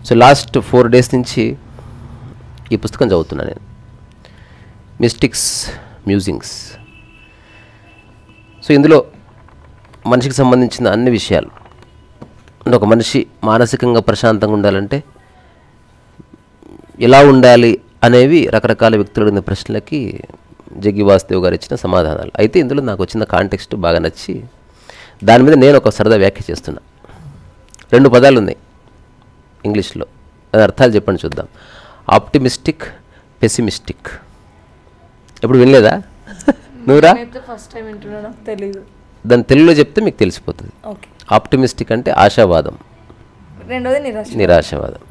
So last 4 days నుంచి ఈ పుస్తకం చదువుతున్నాను నేను, మిస్టిక్స్ మ్యూజింగ్స్. సో ఇందులో మనిషికి సంబంధించిన అన్ని విషయాలు, అంటే ఒక మనిషి మానసికంగా ప్రశాంతంగా ఉండాలంటే ఎలా ఉండాలి అనేవి రకరకాల వ్యక్తులు అడిగిన ప్రశ్నలకి జగ్గి వాసుదేవ్ గారు ఇచ్చిన సమాధానాలు. అయితే ఇందులో నాకు వచ్చిన కాంటెక్స్ట్ బాగా నచ్చి దాని మీద నేను ఒక సరదా వ్యాఖ్య చేస్తున్నా. 2 పదాలు ఉన్నాయి ఇంగ్లీష్లో, అది అర్థాలు చెప్పండి చూద్దాం. Optimistic, pessimistic. ఎప్పుడు వినలేదా? నువ్వురా? దాని తెలుగులో చెప్తే మీకు తెలిసిపోతుంది. ఆప్టిమిస్టిక్ అంటే ఆశావాదం, నిరాశావాదం.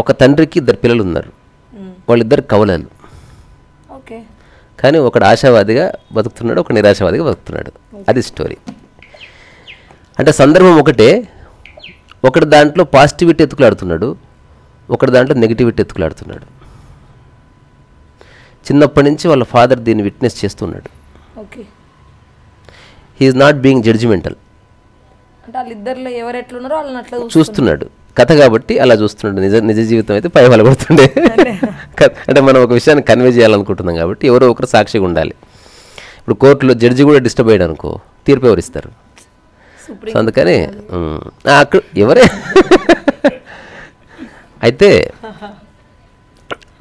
ఒక తండ్రికి 2 పిల్లలు ఉన్నారు, వాళ్ళిద్దరు కవలలు. కానీ ఒకడు ఆశావాదిగా బతుకుతున్నాడు, ఒక నిరాశావాదిగా బతుకుతున్నాడు. అది స్టోరీ. అంటే సందర్భం ఒకటే, ఒకటి దాంట్లో పాజిటివిటీ ఎత్తుకులాడుతున్నాడు, ఒకటి దాంట్లో నెగిటివిటీ ఎత్తుకులాడుతున్నాడు. చిన్నప్పటి నుంచి వాళ్ళ ఫాదర్ దీన్ని విట్నెస్ చేస్తున్నాడు. హీఈస్ నాట్ బీయింగ్ జడ్జిమెంటల్, చూస్తున్నాడు కథ కాబట్టి అలా చూస్తున్నాడు. నిజ జీవితం అయితే పై వాళ్ళ కొడుతుండే. అంటే మనం ఒక విషయాన్ని కన్వే చేయాలనుకుంటున్నాం కాబట్టి ఎవరో ఒకరు సాక్షిగా ఉండాలి. ఇప్పుడు కోర్టులో జడ్జి కూడా డిస్టర్బ్ అయ్యాడు అనుకో, తీర్పు ఎవరిస్తారు? సో అందుకని అక్కడ ఎవరే. అయితే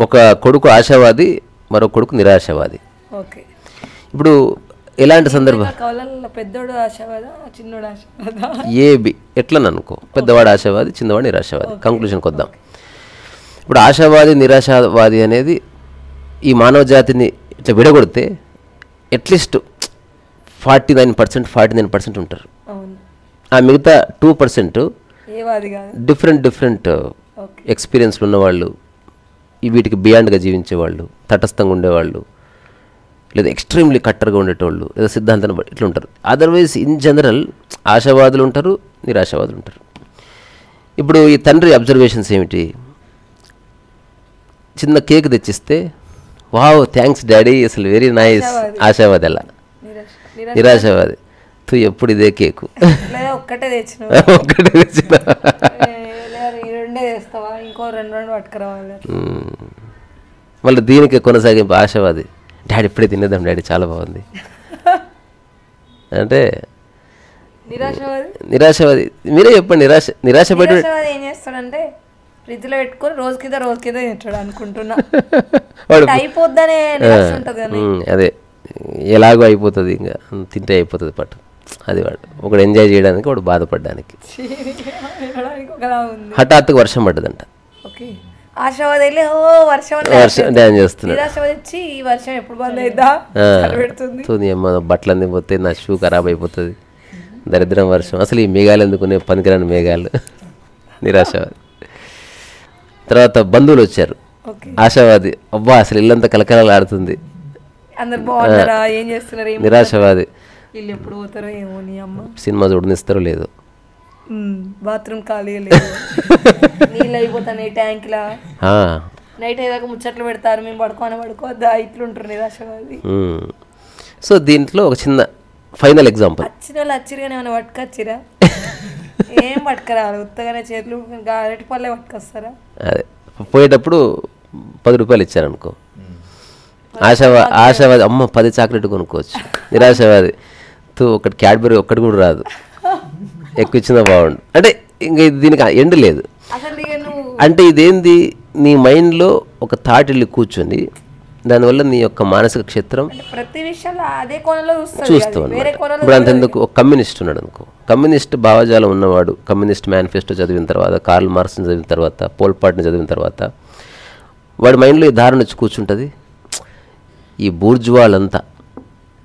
ఒక కొడుకు ఆశావాది, మరో కొడుకు నిరాశావాది. ఇప్పుడు ఎలాంటి సందర్భం? ఏబి ఎట్లా అనుకో, పెద్దవాడు ఆశావాది, చిన్నవాడు నిరాశావాది. కంక్లూషన్కి వద్దాం. ఇప్పుడు ఆశావాది నిరాశావాది అనేది ఈ మానవ జాతిని ఇట్లా విడగొడితే అట్లీస్ట్ 49% ఉంటారు. ఆ మిగతా 2% డిఫరెంట్ ఎక్స్పీరియన్స్లు ఉన్నవాళ్ళు, వీటికి బియాండ్గా జీవించేవాళ్ళు, తటస్థంగా ఉండేవాళ్ళు, లేదా ఎక్స్ట్రీమ్లీ కట్టర్గా ఉండేటోళ్ళు, లేదా సిద్ధాంతాన్ని బట్టి ఇట్లా ఉంటారు. అదర్వైజ్ ఇన్ జనరల్ ఆశావాదులు ఉంటారు, నిరాశావాదులు ఉంటారు. ఇప్పుడు ఈ తండ్రి అబ్జర్వేషన్స్ ఏమిటి? చిన్న కేక్ తెచ్చిస్తే వావ్ థ్యాంక్స్ డాడీ, అసలు వెరీ నైస్. ఆశావాది అలా, నిరాశావాది తూ ఎప్పుడు ఇదే కేకు, ఒక్కటే తెచ్చిన మళ్ళీ దీనికి కొనసాగింపు ఆశావాది, డాడీ ఇప్పుడే తినేద్దాం డాడీ చాలా బాగుంది అంటే. నిరాశావాది మీరే చెప్పండి. నిరాశపడి ఏం చేస్తాడంటే ఫ్రిడ్జ్లో పెట్టుకొని రోజు కింద తింటాడు అనుకుంటున్నా. అదే ఎలాగో అయిపోతుంది, ఇంకా తింటే అయిపోతుంది పట్టు. అది వాడు ఒకడు ఎంజాయ్ చేయడానికి, వాడు బాధపడడానికి. హఠాత్తుగా వర్షం పడ్డదంట, డ్యాన్స్ చేస్తున్నాడు. బట్టలన్నీ పోతే నా షూ ఖరాబ్ అయిపోతుంది, దరిద్రం వర్షం, అసలు ఈ మేఘాలు ఎందుకునే పనికిరాని మేఘాలు. నిరాశావాది. తర్వాత బంధువులు వచ్చారు, ఆశావాది, అబ్బా అసలు ఇల్లంతా కలకలాలు ఆడుతుంది. నిరాశావాది, సినిమా చూడనిస్తారో లేదు, బాత్రూమ్ ఖాళీ లేదు, నీళ్ళు అయిపోతాయి ట్యాంక్లా, నైట్ అయ్యాక ముచ్చట్లు పెడతారు, మేము పడుకోవద్దా, ఇట్లుంటారు నిరాశవాది. సో దీంట్లో ఒక చిన్న ఫైనల్ ఎగ్జాంపుల్. వచ్చిన వాళ్ళు వచ్చిరుగానే ఏమైనా పట్టుకొచ్చిరా? ఏం పట్టుకురాలి, ఉత్తగానే చేతులు అరటి పళ్ళే పట్టుకొస్తారా? అదే పోయేటప్పుడు 10 రూపాయలు ఇచ్చారనుకో, ఆశావాది అమ్మ 10 చాక్లెట్ కొనుక్కోవచ్చు. నిరాశావాది ఒకటి క్యాడ్బరీ ఒక్కటి కూడా రాదు, ఎక్కువ ఇచ్చినా బాగుండు. అంటే ఇంకా దీనికి ఎండ్ లేదు. అంటే ఇదేంది, నీ మైండ్లో ఒక థాట్ వెళ్ళి కూర్చొని దానివల్ల నీ యొక్క మానసిక క్షేత్రం చూస్తూ అన్నమాట. ఇప్పుడు అంతెందుకు, ఒక కమ్యూనిస్ట్ ఉన్నాడు అనుకో, కమ్యూనిస్ట్ భావజాలం ఉన్నవాడు కమ్యూనిస్ట్ మేనిఫెస్టో చదివిన తర్వాత, కార్ల్ మార్క్స్ని చదివిన తర్వాత, పోల్ పాట్ని చదివిన తర్వాత వాడి మైండ్లో ఈ ధారణ వచ్చి కూర్చుంటుంది, ఈ బూర్జువాళ్ళంతా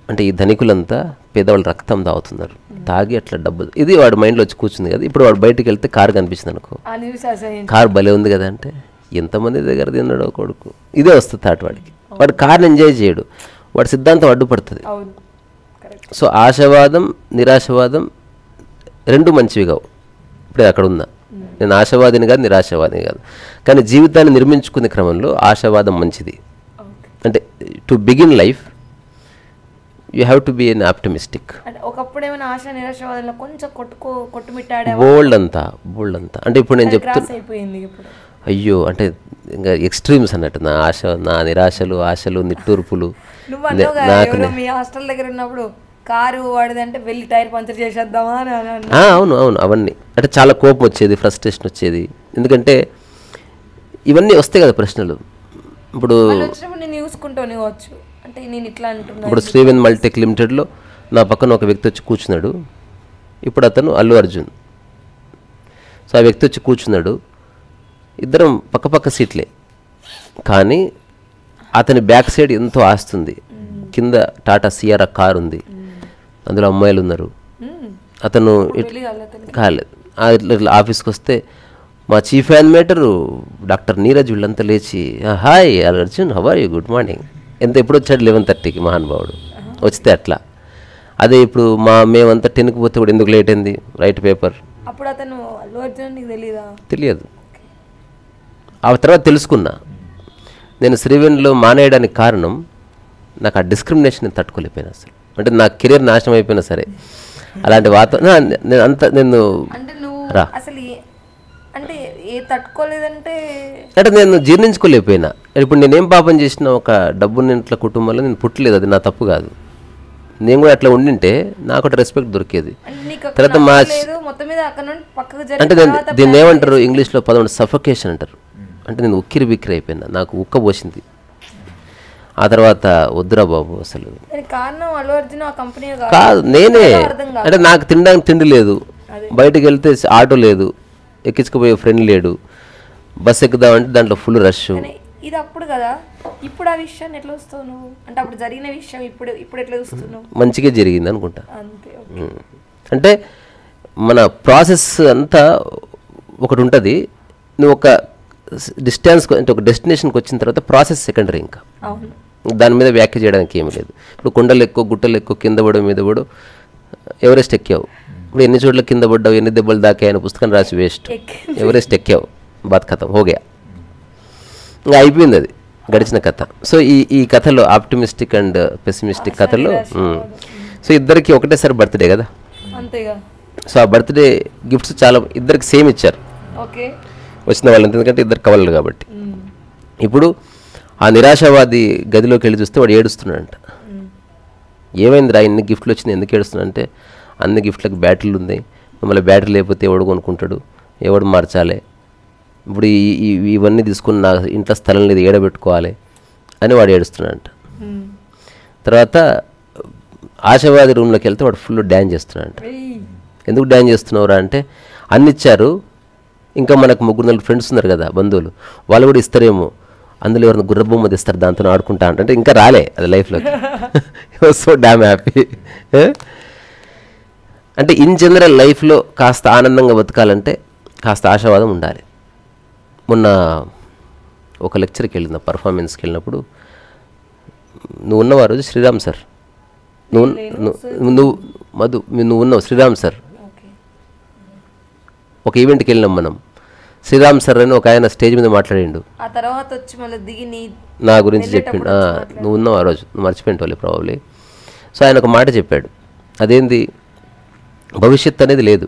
అంటే ఈ ధనికులంతా పేదవాళ్ళు రక్తం తాగుతున్నారు, తాగి అట్లా డబ్బు, ఇది వాడు మైండ్లో వచ్చి కూర్చుంది కదా. ఇప్పుడు వాడు బయటికి వెళ్తే కారు కనిపిస్తుంది అనుకో, కారు భలే ఉంది కదా అంటే ఎంతమంది దగ్గర తిన్నాడో కొడుకు, ఇదే వస్తుంది థాట్ వాడికి. వాడు కార్ని ఎంజాయ్ చేయడు, వాడి సిద్ధాంతం అడ్డుపడుతుంది. సో ఆశావాదం నిరాశవాదం 2 మంచివి కావు. ఇప్పుడే అక్కడ ఉందా, నేను ఆశావాదిని కాదు నిరాశవాదిని కాదు, కానీ జీవితాన్ని నిర్మించుకునే క్రమంలో ఆశావాదం మంచిది. అంటే to begin life you have to be an optimistic. అంటే ఒకప్పుడు ఏమైనా ఆశ నిరాశవాదంలో కొంచెం కొట్టుమిట్టాడే బోల్డ్ అంతా అంటే ఇప్పుడు నేను క్రాస్ అయిపోయింది ఇప్పుడు. అయ్యో అంటే ఇంకా ఎక్స్ట్రీమ్స్ అన్నట్టు నా ఆశ, నా నిరాశలు, ఆశలు, నిట్టూర్పులు. నువ్వు అన్నావు కదా ఎవరో మీ హాస్టల్ దగ్గర ఉన్నప్పుడు కారు వాడిదంటే వెళ్ళి టైర్ పంచర్ చేసేద్దామా అని అవును అవన్నీ అంటే చాలా కోపం వచ్చేది, ఫ్రస్ట్రేషన్ వచ్చేది. ఎందుకంటే ఇవన్నీ వస్తాయి కదా ప్రశ్నలు. ఇప్పుడు వచ్చినప్పుడు నేను చూసుకుంటాను కావచ్చు, అంటే నేను ఇట్లా అంటున్నా. ఇప్పుడు శ్రీవెన్ మల్టెక్ లిమిటెడ్లో నా పక్కన ఒక వ్యక్తి వచ్చి కూర్చున్నాడు. ఇప్పుడు అతను అల్లు అర్జున్. సో ఆ వ్యక్తి వచ్చి కూర్చున్నాడు. ఇద్దరం పక్కపక్క సీట్లే, కానీ అతని బ్యాక్ సైడ్ ఎంతో ఆస్తుంది. కింద టాటా సియారా కార్ ఉంది, అందులో అమ్మాయిలు ఉన్నారు. అతను కాలేదు. ఇట్లా ఆఫీస్కి వస్తే మా చీఫ్ యానిమేటరు డాక్టర్ నీరజ్ వీళ్ళంతా లేచి hi Arjun how are you, good morning. ఎప్పుడు వచ్చాడు 11:30కి మహానుభావుడు. వస్తే అట్లా. అదే ఇప్పుడు మేమంతా 10కి పోతే కూడా ఎందుకు లేట్ అయింది, రైట్ పేపర్. అప్పుడు అతను అల్లు అర్జున్ నీకు తెలియదు. ఆ తర్వాత తెలుసుకున్నా. నేను శ్రీవెన్లో మానేయడానికి కారణం నాకు ఆ డిస్క్రిమినేషన్ నేను తట్టుకోలేకపోయినా అసలు. అంటే నా కెరీర్ నాశనం అయిపోయినా సరే అలాంటి నేను రా అంటే ఏ తట్టుకోలేదంటే అంటే నేను జీర్ణించుకోలేకపోయినా. ఇప్పుడు నేనేం పాపం చేసిన, ఒక డబ్బున్న ఇంట్లో కుటుంబంలో నేను పుట్టలేదు, అది నా తప్పు కాదు. నేను కూడా అట్లా ఉండింటే నాకు ఒక రెస్పెక్ట్ దొరికేది. తర్వాత అంటే దీన్ని ఏమంటారు ఇంగ్లీష్లో పదం సఫోకేషన్ అంటారు. అంటే నేను ఉక్కిరి బిక్కిరి అయిపోయినా, నాకు ఉక్క పోసింది. ఆ తర్వాత వద్దురా బాబు అసలు కాదు, నేనే అంటే నాకు తినడానికి తిండి లేదు, బయటకు వెళ్తే ఆటో లేదు, ఎక్కించుకుపోయే ఫ్రెండ్ లేడు, బస్ ఎక్కుదామంటే దాంట్లో ఫుల్ రష్. ఇది అప్పుడు కదా, ఇప్పుడు ఆ విషయాన్ని ఎట్లా వస్తావు నువ్వు? అంటే అప్పుడు జరిగిన విషయం ఇప్పుడు ఎట్లా చూస్తున్నావు? మంచిగా జరిగింది అనుకుంటా. అంటే మన ప్రాసెస్ అంతా ఒకటి ఉంటుంది. నువ్వు ఒక డిస్టెన్స్ అంటే ఒక డెస్టినేషన్కి వచ్చిన తర్వాత ప్రాసెస్ సెకండరీ. ఇంకా దాని మీద వ్యాఖ్య చేయడానికి ఏమీ లేదు. ఇప్పుడు కొండలు ఎక్కువ, గుట్టలు ఎక్కువ, కింద పడవు, మీద పడవు, ఎవరెస్ట్ ఎక్కావు. ఇప్పుడు ఎన్ని చోట్ల కింద పడ్డావు, ఎన్ని దెబ్బలు దాకాయని పుస్తకం రాసి వేస్ట్. ఎవరెస్ట్ ఎక్కావు, బాత్ కథం హోగా, ఇంకా అయిపోయింది, అది గడిచిన కథ. సో ఈ కథలో ఆప్టిమిస్టిక్ అండ్ పెసిమిస్టిక్ కథలో సో ఇద్దరికి ఒకటేసారి బర్త్డే కదా. సో ఆ బర్త్డే గిఫ్ట్స్ చాలా ఇద్దరికి సేమ్ ఇచ్చారు వచ్చిన వాళ్ళంతా, ఎందుకంటే ఇద్దరు కవలలు కాబట్టి. ఇప్పుడు ఆ నిరాశావాది గదిలోకి వెళ్ళి చూస్తే వాడు ఏడుస్తున్నాడంట. ఏమైందిరా ఇన్ని గిఫ్ట్లు వచ్చినాయి, ఎందుకు ఏడుస్తున్నా అంటే అన్ని గిఫ్ట్లకు బ్యాటరీలు ఉన్నాయి, మళ్ళీ బ్యాటరీ లేకపోతే ఎవడు కొనుక్కుంటాడు, ఎవడు మార్చాలి, ఇప్పుడు ఇవన్నీ తీసుకుని నా ఇంట్లో స్థలం లేదు, ఏడబెట్టుకోవాలి అని వాడు ఏడుస్తున్నాడంట. తర్వాత ఆశావాది రూమ్లోకి వెళ్తే వాడు ఫుల్ డ్యాన్స్ చేస్తున్నాడంట. ఎందుకు డ్యాన్స్ చేస్తున్నావురా అంటే అన్ని ఇచ్చారు, ఇంకా మనకు 3-4 ఫ్రెండ్స్ ఉన్నారు కదా బంధువులు, వాళ్ళు కూడా ఇస్తారేమో, అందులో ఎవరైనా గుర్రబొమ్మ తెస్తారు, దాంతో ఆడుకుంటా అంటే ఇంకా రాలే అది లైఫ్లోకి. So damn happy. అంటే ఇన్ జనరల్ లైఫ్లో కాస్త ఆనందంగా బతకాలంటే కాస్త ఆశావాదం ఉండాలి. మొన్న ఒక లెక్చర్కి వెళ్ళిన పర్ఫార్మెన్స్కి వెళ్ళినప్పుడు నువ్వు ఉన్నవా రోజు? శ్రీరామ్ సార్ నువ్వు మధు నువ్వు ఉన్నావు, శ్రీరామ్ సార్ ఒక ఈవెంట్కి వెళ్ళినాం మనం. శ్రీరామ్ సార్ అని ఒక ఆయన స్టేజ్ మీద మాట్లాడిండు, నా గురించి చెప్పిండు. నువ్వు ఉన్నావు ఆ రోజు, నువ్వు మర్చిపోయింటోలే ప్రాబబ్లీ. సో ఆయన ఒక మాట చెప్పాడు, అదేంది భవిష్యత్తు అనేది లేదు,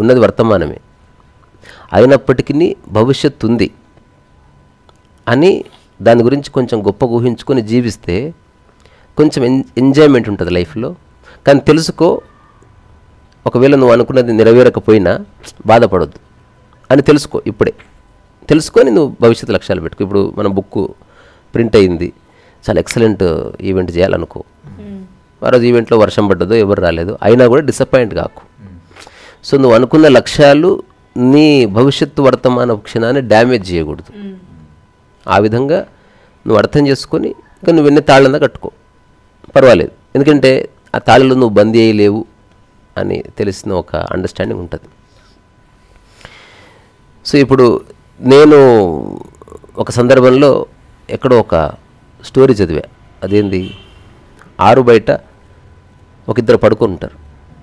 ఉన్నది వర్తమానమే, అయినప్పటికీ భవిష్యత్తు ఉంది అని దాని గురించి కొంచెం గొప్పగా ఊహించుకొని జీవిస్తే కొంచెం ఎంజాయ్మెంట్ ఉంటుంది లైఫ్లో. కానీ తెలుసుకో, ఒకవేళ నువ్వు అనుకున్నది నెరవేరకపోయినా బాధపడొద్దు అని తెలుసుకో. ఇప్పుడే తెలుసుకొని నువ్వు భవిష్యత్తు లక్ష్యాలు పెట్టుకో. ఇప్పుడు మన బుక్ ప్రింట్ అయింది, చాలా ఎక్సలెంట్ ఈవెంట్ చేయాలనుకో, ఆ రోజు ఈవెంట్లో వర్షం పడ్డదో ఎవరు రాలేదు, అయినా కూడా డిసప్పాయింట్ కాకు. సో నువ్వు అనుకున్న లక్ష్యాలు నీ భవిష్యత్తు వర్తమాన క్షణాన్ని డ్యామేజ్ చేయకూడదు. ఆ విధంగా నువ్వు అర్థం చేసుకొని ఇంకా నువ్వు ఎన్ని తాళ్ళందా కట్టుకో, పర్వాలేదు. ఎందుకంటే ఆ తాళ్ళలో నువ్వు బందీ అయ్యలేవు అని తెలిసిన ఒక అండర్స్టాండింగ్ ఉంటుంది. సో ఇప్పుడు నేను ఒక సందర్భంలో ఎక్కడో ఒక స్టోరీ చదివా, అదేంది 6 బయట ఒక ఇద్దరు పడుకొని ఉంటారు,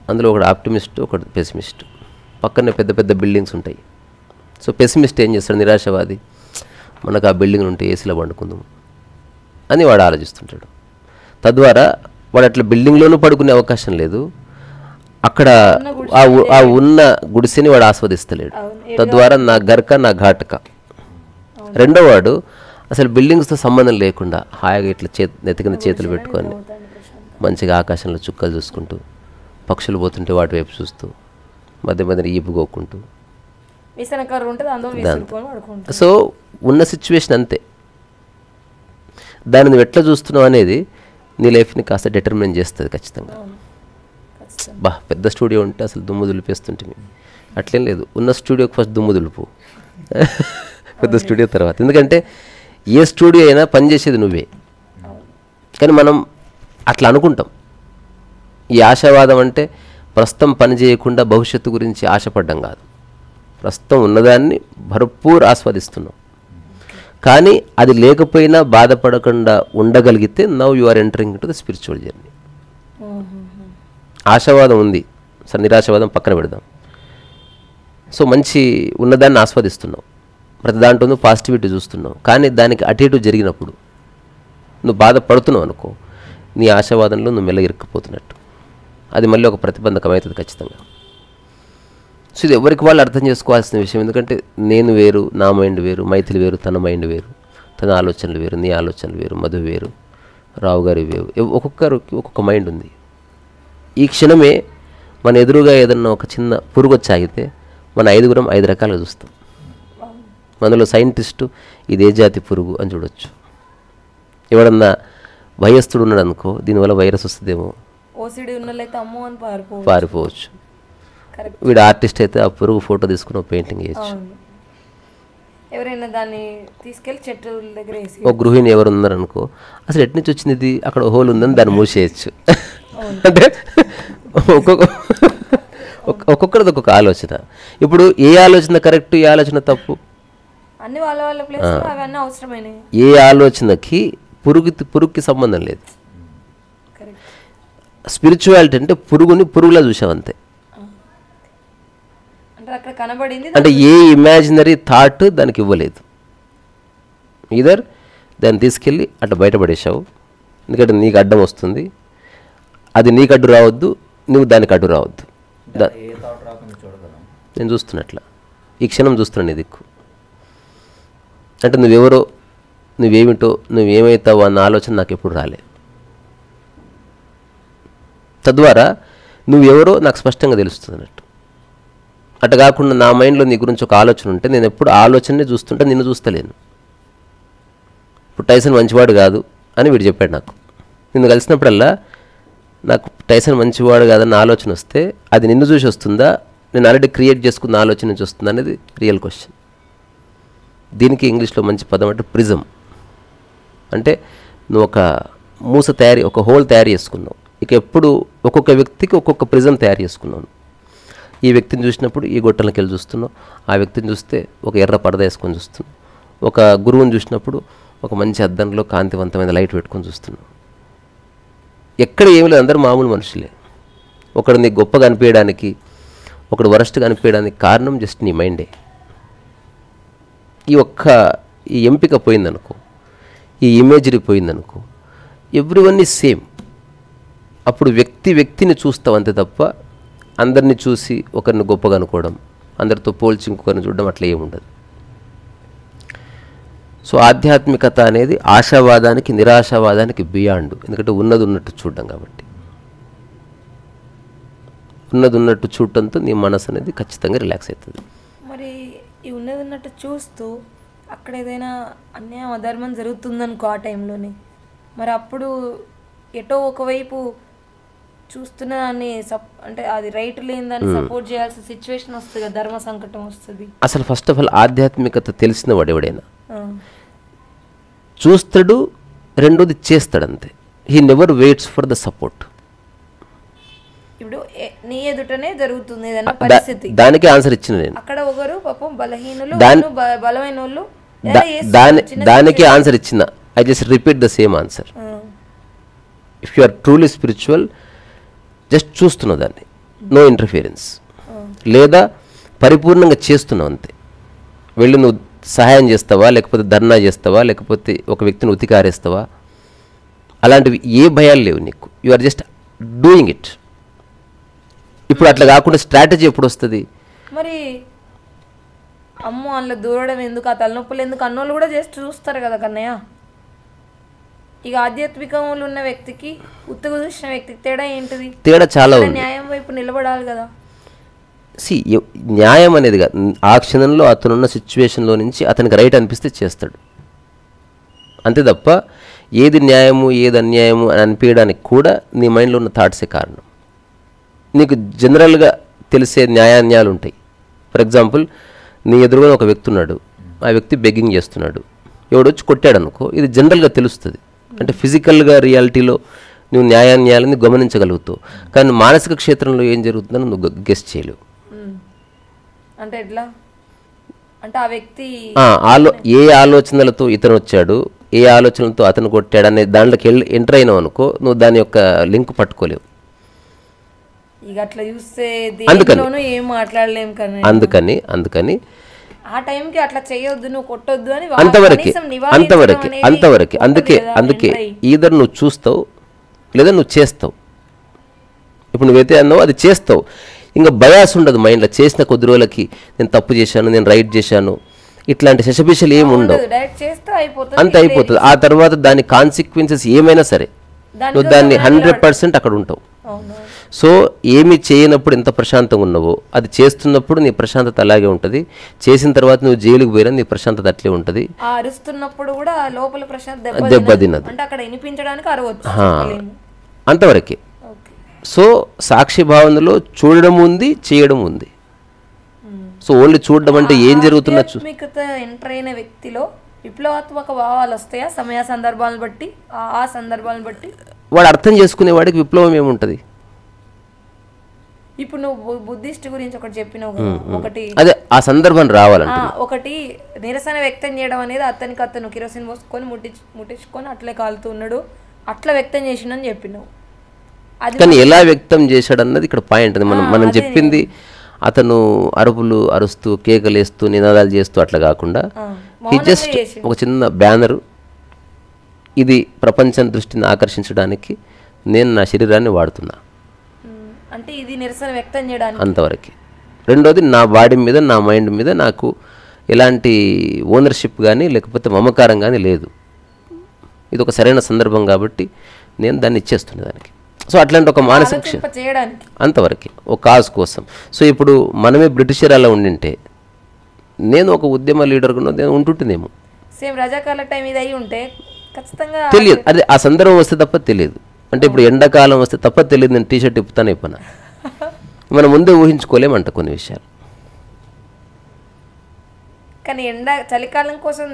అందులో ఒకడు ఆప్టిమిస్ట్ ఒకడు పెసిమిస్ట్, పక్కనే పెద్ద పెద్ద బిల్డింగ్స్ ఉంటాయి. సో పెసిమిస్ట్ ఏం చేస్తాడు, నిరాశవాది, మనకు ఆ బిల్డింగ్ ఉంటే ఏసీలో పండుకుందాం అని వాడు ఆలోచిస్తుంటాడు. తద్వారా వాడు అట్లా బిల్డింగ్లోనూ పడుకునే అవకాశం లేదు, అక్కడ ఆ ఉన్న గుడిసెని వాడు ఆస్వాదిస్తలేడు. తద్వారా నా గర్క నా ఘాటక. రెండో వాడు అసలు బిల్డింగ్స్తో సంబంధం లేకుండా హాయిగా ఇట్లా నెత్తి కింద చేతులు పెట్టుకొని మంచిగా ఆకాశంలో చుక్కలు చూసుకుంటూ, పక్షులు పోతుంటే వాటి వైపు చూస్తూ, మధ్య మధ్యన ఈపు గోక్కుంటూ. సో ఉన్న సిచ్యువేషన్ అంతే. దాన్ని నువ్వు ఎట్లా చూస్తున్నావు అనేది నీ లైఫ్ని కాస్త డిటర్మిన్ చేస్తుంది ఖచ్చితంగా. బా పెద్ద స్టూడియో ఉంటే అసలు దుమ్ము దులిపేస్తుంటే, అట్లేం లేదు, ఉన్న స్టూడియోకి ఫస్ట్ దుమ్ము దులుపు, పెద్ద స్టూడియో తర్వాత. ఎందుకంటే ఏ స్టూడియో అయినా పనిచేసేది నువ్వే. కానీ మనం అట్లా అనుకుంటాం. ఈ ఆశావాదం అంటే ప్రస్తుతం పని చేయకుండా భవిష్యత్తు గురించి ఆశపడ్డం కాదు, ప్రస్తుతం ఉన్నదాన్ని భర్పూర్ ఆస్వాదిస్తున్నాం. కానీ అది లేకపోయినా బాధపడకుండా ఉండగలిగితే now you are entering to the spiritual journey. ఆశావాదం ఉంది సార్, నిరాశావాదం పక్కన పెడదాం. సో మంచి ఉన్నదాన్ని ఆస్వాదిస్తున్నావు, ప్రతి దాంట్లో నువ్వు పాజిటివిటీ చూస్తున్నావు. కానీ దానికి అటు ఇటు జరిగినప్పుడు నువ్వు బాధపడుతున్నావు అనుకో, నీ ఆశావాదంలో నువ్వు మెల్ల ఇరుక్కుపోతున్నట్టు. అది మళ్ళీ ఒక ప్రతిబంధకం అవుతుంది ఖచ్చితంగా. సో ఇది ఎవరికి వాళ్ళు అర్థం చేసుకోవాల్సిన విషయం. ఎందుకంటే నేను వేరు, నా మైండ్ వేరు, మైథిలి వేరు, తన మైండ్ వేరు, తన ఆలోచనలు వేరు, నీ ఆలోచనలు వేరు, మధు వేరు, రావు గారి వేరు. ఒక్కొక్కరికి ఒక్కొక్క మైండ్ ఉంది. ఈ క్షణమే మన ఎదురుగా ఏదన్నా ఒక చిన్న పురుగు వచ్చి ఆగితే మన 5 రకాలుగా చూస్తాం. మనలో సైంటిస్టు ఇది ఏ జాతి పురుగు అని చూడొచ్చు. ఎవడన్నా భయస్థుడు ఉన్నాడు అనుకో, దీనివల్ల వైరస్ వస్తుందేమో పారిపోవచ్చు. వీడు ఆర్టిస్ట్ అయితే ఆ పురుగు ఫోటో తీసుకుని ఒక పెయింటింగ్ చేయొచ్చు. ఒక గృహిణి ఎవరు ఉన్నారనుకో, అసలు ఎటు నుంచి వచ్చింది ఇది, అక్కడ హోల్ ఉందని దాన్ని మూసేయచ్చు. అంటే ఒక్కొక్కరిది ఒక్కొక్క ఆలోచన. ఇప్పుడు ఏ ఆలోచన కరెక్ట్, ఏ ఆలోచన తప్పు, ఏ ఆలోచనకి పురుగుకి సంబంధం లేదు. స్పిరిచువాలిటీ అంటే పురుగుని పురుగులా చూసావంతే. అంటే ఏ ఇమాజినరీ థాట్ దానికి ఇవ్వలేదు. ఈధర్ దాన్ని తీసుకెళ్ళి అట్లా బయటపడేసావు, ఎందుకంటే నీకు అడ్డం వస్తుంది, అది నీకు అడ్డు రావద్దు, నువ్వు దానికి అడ్డు రావద్దు. నేను చూస్తున్నట్లా ఈ క్షణం చూస్తున్నాను నీ దిక్కు. అంటే నువ్వెవరో, నువ్వేమిటో, నువ్వేమవుతావు అన్న ఆలోచన నాకు ఎప్పుడు రాలే. తద్వారా నువ్వెవరో నాకు స్పష్టంగా తెలుస్తుంది అన్నట్టు. అట్లా కాకుండా నా మైండ్లో నీ గురించి ఒక ఆలోచన ఉంటే నేను ఎప్పుడు ఆలోచననే చూస్తుంటే నిన్ను చూస్తలేను. ఇప్పుడు టైసన్ మంచివాడు కాదు అని వీడు చెప్పాడు నాకు. నిన్ను కలిసినప్పుడల్లా నాకు టైసన్ మంచివాడు కాదన్న ఆలోచన వస్తే అది నిన్ను చూసి వస్తుందా, నేను ఆల్రెడీ క్రియేట్ చేసుకున్న ఆలోచన నుంచి వస్తుందా అనేది రియల్ క్వశ్చన్. దీనికి ఇంగ్లీష్లో మంచి పదం అంటే ప్రిజం. అంటే నువ్వు ఒక మూస ఒక హోల్ తయారు చేసుకున్నావు. ఇక ఎప్పుడు ఒక్కొక్క వ్యక్తికి ఒక్కొక్క ప్రిజం తయారు చేసుకున్నాను. ఈ వ్యక్తిని చూసినప్పుడు ఈ గొట్టంలోకి వెళ్ళి చూస్తున్నావు, ఆ వ్యక్తిని చూస్తే ఒక ఎర్ర పరద వేసుకొని చూస్తున్నావు, ఒక గురువుని చూసినప్పుడు ఒక మంచి అద్దంలో కాంతివంతమైన లైట్ పెట్టుకొని చూస్తున్నావు. ఎక్కడ ఏమి లేదు, అందరూ మామూలు మనుషులే. ఒకడు నీకు గొప్పగా అనిపించడానికి, ఒకడు వరస్ట్గా అనిపించడానికి కారణం జస్ట్ నీ మైండే. ఈ ఎంపిక పోయిందనుకో, ఈ ఇమేజరీ పోయిందనుకో, ఎవ్రీవన్ ఈజ్ సేమ్. అప్పుడు వ్యక్తిని చూస్తావు అంతే తప్ప అందరిని చూసి ఒకరిని గొప్పగా అనుకోవడం, అందరితో పోల్చి ఇంకొకరిని చూడడం అట్లా ఏముండదు. సో ఆధ్యాత్మికత అనేది ఆశావాదానికి, నిరాశావాదానికి బియాండ్. ఎందుకంటే ఉన్నది ఉన్నట్టు చూడడం కాబట్టి. ఉన్నది ఉన్నట్టు చూడటంతో నీ మనసు అనేది ఖచ్చితంగా రిలాక్స్ అవుతుంది. మరి ఈ ఉన్నది ఉన్నట్టు చూస్తూ అక్కడ ఏదైనా అన్యాయం అధర్మం జరుగుతుందనుకో ఆ టైంలోనే, మరి అప్పుడు ఎటో ఒకవైపు చూస్తున్న దాన్ని అంటే అది రైట్ లేని దాన్ని సపోర్ట్ చేయాల్సిన సిచ్యువేషన్ వస్తుంది కదా, ధర్మ సంకటం వస్తుంది. అసలు ఫస్ట్ ఆఫ్ ఆల్ ఆధ్యాత్మికత తెలిసిన వాడు ఎవడైనా చూస్తాడు, రెండోది చేస్తాడు అంతే. He never weights for the support. ఇప్పుడు నీ ఎదుటనే జరుగుతుంది ఏదైనా పరిస్థితి, దానికి ఆన్సర్ ఇచ్చిన నేను. అక్కడ ఒకరు పాపం బలహీనులు, బలమైన వాళ్ళు, దానికి ఆన్సర్ ఇచ్చిన. I just repeat the same answer. If you are truly spiritual, just చూస్తున్నావు దాన్ని, నో ఇంటర్ఫియరెన్స్. లేదా పరిపూర్ణంగా చేస్తున్నావు అంతే. వెళ్ళి నువ్వు సహాయం చేస్తావా, లేకపోతే ధర్నా చేస్తావా, లేకపోతే ఒక వ్యక్తిని ఉతికారేస్తావా, అలాంటివి ఏ భయాలు లేవు నీకు, you are just doing it. ఇప్పుడు అట్లా కాకుండా స్ట్రాటజీ ఎప్పుడు వస్తుంది? మరి అమ్మో అందులో దూరడం ఎందుకు, ఆ తలనొప్పులు ఎందుకు అన్నోళ్ళు కూడా చేసి చూస్తారు కదా కన్నయ్య. ఇక ఆధ్యాత్మికంలో ఉన్న వ్యక్తికి ఉత్తగా చూసిన వ్యక్తికి తేడా ఏంటిది? తేడా చాలా ఉంది. న్యాయం వైపు నిలబడాలి కదా. న్యాయం అనేది కాదు, ఆ క్షణంలో అతనున్న సిచ్యువేషన్లో నుంచి అతనికి రైట్ అనిపిస్తే చేస్తాడు అంతే తప్ప ఏది న్యాయము ఏది అన్యాయము అని అనిపించడానికి కూడా నీ మైండ్లో ఉన్న థాట్సే కారణం. నీకు జనరల్గా తెలిసే న్యాయాన్యాయాలు ఉంటాయి. ఫర్ ఎగ్జాంపుల్, నీ ఎదురుగా ఒక వ్యక్తి ఉన్నాడు, ఆ వ్యక్తి బెగ్గింగ్ చేస్తున్నాడు, ఎవడొచ్చి కొట్టాడు అనుకో, ఇది జనరల్గా తెలుస్తుంది. అంటే ఫిజికల్గా రియాలిటీలో నువ్వు న్యాయాన్యాయాలని గమనించగలుగుతావు, కానీ మానసిక క్షేత్రంలో ఏం జరుగుతుందని నువ్వు గెస్ చేయలేవు. అంటే ఎట్లా అంటే ఆ వ్యక్తి ఏ ఆలోచనలతో ఇతను వచ్చాడు, ఏ ఆలోచనలతో అతను కొట్టాడు అనే దాంట్లోకి ఎంటర్ అయినావు అనుకో, నువ్వు దాని యొక్క లింక్ పట్టుకోలేవు. ఇక అట్లా చూస్తే దేనిలోనూ ఏం మాట్లాడలేం కానీ అందుకని ఆ టైంకి అట్లా చేయొద్దు, నువ్వు కొట్టొద్దు అని అంతవరకే. అందుకే ఈధర్ నువ్వు చూస్తావు లేదా నువ్వు చేస్తావు. ఇప్పుడు నువ్వైతే అన్నావు అది చేస్తావు, ఇంకా బయాస్ ఉండదు మైండ్లో. చేసిన కొద్ది రోజులకి నేను తప్పు చేశాను, నేను రైట్ చేశాను, ఇట్లాంటి శశపిషలు ఏమి ఉండవు, అంత అయిపోతుంది. ఆ తర్వాత దాని కాన్సిక్వెన్సెస్ ఏమైనా సరే నువ్వు దాన్ని 100% అక్కడ ఉంటావు. సో ఏమి చేయనప్పుడు ఎంత ప్రశాంతంగా ఉన్నావో అది చేస్తున్నప్పుడు నీ ప్రశాంతత అలాగే ఉంటుంది. చేసిన తర్వాత నువ్వు జైలుకు పోయినా నీ ప్రశాంతత అట్లే ఉంటుంది. అరుస్తున్నప్పుడు కూడా లోపల దెబ్బతిన్నది అంతవరకే. సో సాక్షి భావనలో చూడడం ఉంది, చేయడం ఉంది. సో ఓన్లీ చూడడం అంటే ఏం జరుగుతున్నా ఎంటర్ అయిన వ్యక్తిలో విప్లవాత్మక భావాలు వస్తాయా సమయ సందర్భాలను బట్టి, ఆ సందర్భాలను బట్టి? వాడు అర్థం చేసుకునేవాడికి విప్లవం ఏముంటది? ఇప్పుడు నువ్వు బుద్ధిస్ట్ గురించి ఒకటి చెప్పినావు, ఒకటి అదే ఆ సందర్భం రావాలంటే ఒకటి నిరసన వ్యక్తం చేయడం అనేది అతను కిరోసిన్ పోసుకొని ముట్టించుకొని అట్లే కాలుతున్నాడు, అట్లా వ్యక్తం చేసిండని చెప్పినావు. కానీ ఎలా వ్యక్తం చేశాడన్నది ఇక్కడ పాయింట్. మనం చెప్పింది అతను అరుపులు అరుస్తూ కేకలేస్తూ నినాదాలు చేస్తూ అట్లా కాకుండా జస్ట్ ఒక చిన్న బ్యానరు, ఇది ప్రపంచం దృష్టిని ఆకర్షించడానికి నేను నా శరీరాన్ని వాడుతున్నా అంటే ఇది నిరసన వ్యక్తం చేయడానికి అంతవరకు. రెండోది నా బాడీ మీద నా మైండ్ మీద నాకు ఎలాంటి ఓనర్షిప్ కానీ లేకపోతే మమకారం కానీ లేదు. ఇది ఒక సరైన సందర్భం కాబట్టి నేను దాన్ని ఇచ్చేస్తున్నా దానికి. సో అట్లాంటి ఒక మానసిక అంతవరకు ఒక కాజ్ కోసం. సో ఇప్పుడు మనమే బ్రిటిషర్ అలా ఉండింటే నేను ఒక ఉద్యమ లీడర్గా నేను ఉంటుంటేనేమో. సేమ్ రజాకాల టైం ఇది అయి ఉంటే ఖచ్చితంగా తెలియదు, అదే ఆ సందర్భం వస్తే తప్ప తెలియదు. అంటే ఇప్పుడు ఎండాకాలం వస్తే తప్ప తెలియదు నేను టీషర్ట్ ఇప్పుతాను అయిపోయినా. మనం ముందే ఊహించుకోలేమంట కొన్ని విషయాలు. కానీ చలికాలం కోసం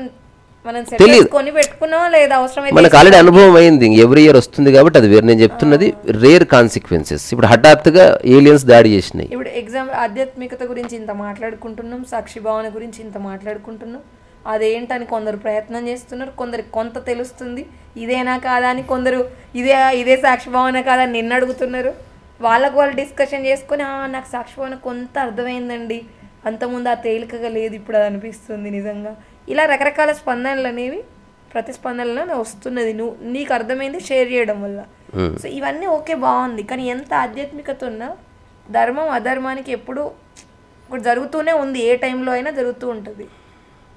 మనకు ఆల్రెడీ అనుభవం అయింది, ఎవ్రీ ఇయర్ వస్తుంది కాబట్టి అది వేరు. నేను చెప్తున్నది రేర్ కాన్సిక్వెన్సెస్. ఇప్పుడు హఠాత్తుగా ఏలియన్స్ దాడి చేసినాయి. ఇప్పుడు ఎగ్జాంపుల్ ఆధ్యాత్మికత గురించి ఇంత మాట్లాడుకుంటున్నాం, సాక్షి భావన గురించి ఇంత మాట్లాడుకుంటున్నాం. అదేంటని కొందరు ప్రయత్నం చేస్తున్నారు, కొందరికి కొంత తెలుస్తుంది ఇదేనా కాదా అని, కొందరు ఇదే సాక్షి భావన కాదా అని నిన్ను అడుగుతున్నారు. వాళ్ళకు వాళ్ళు డిస్కషన్ చేసుకొని నాకు సాక్షి భావన కొంత అర్థమైందండి, అంతకుముందు ఆ తేలికగా లేదు, ఇప్పుడు అది అనిపిస్తుంది నిజంగా. ఇలా రకరకాల స్పందనలు అనేవి ప్రతిస్పందనలో వస్తున్నది, నీకు అర్థమైంది షేర్ చేయడం వల్ల. సో ఇవన్నీ ఓకే బాగుంది, కానీ ఎంత ఆధ్యాత్మికత ఉన్నా ధర్మం అధర్మానికి ఎప్పుడు ఒకటి జరుగుతూనే ఉంది, ఏ టైంలో అయినా జరుగుతూ ఉంటుంది.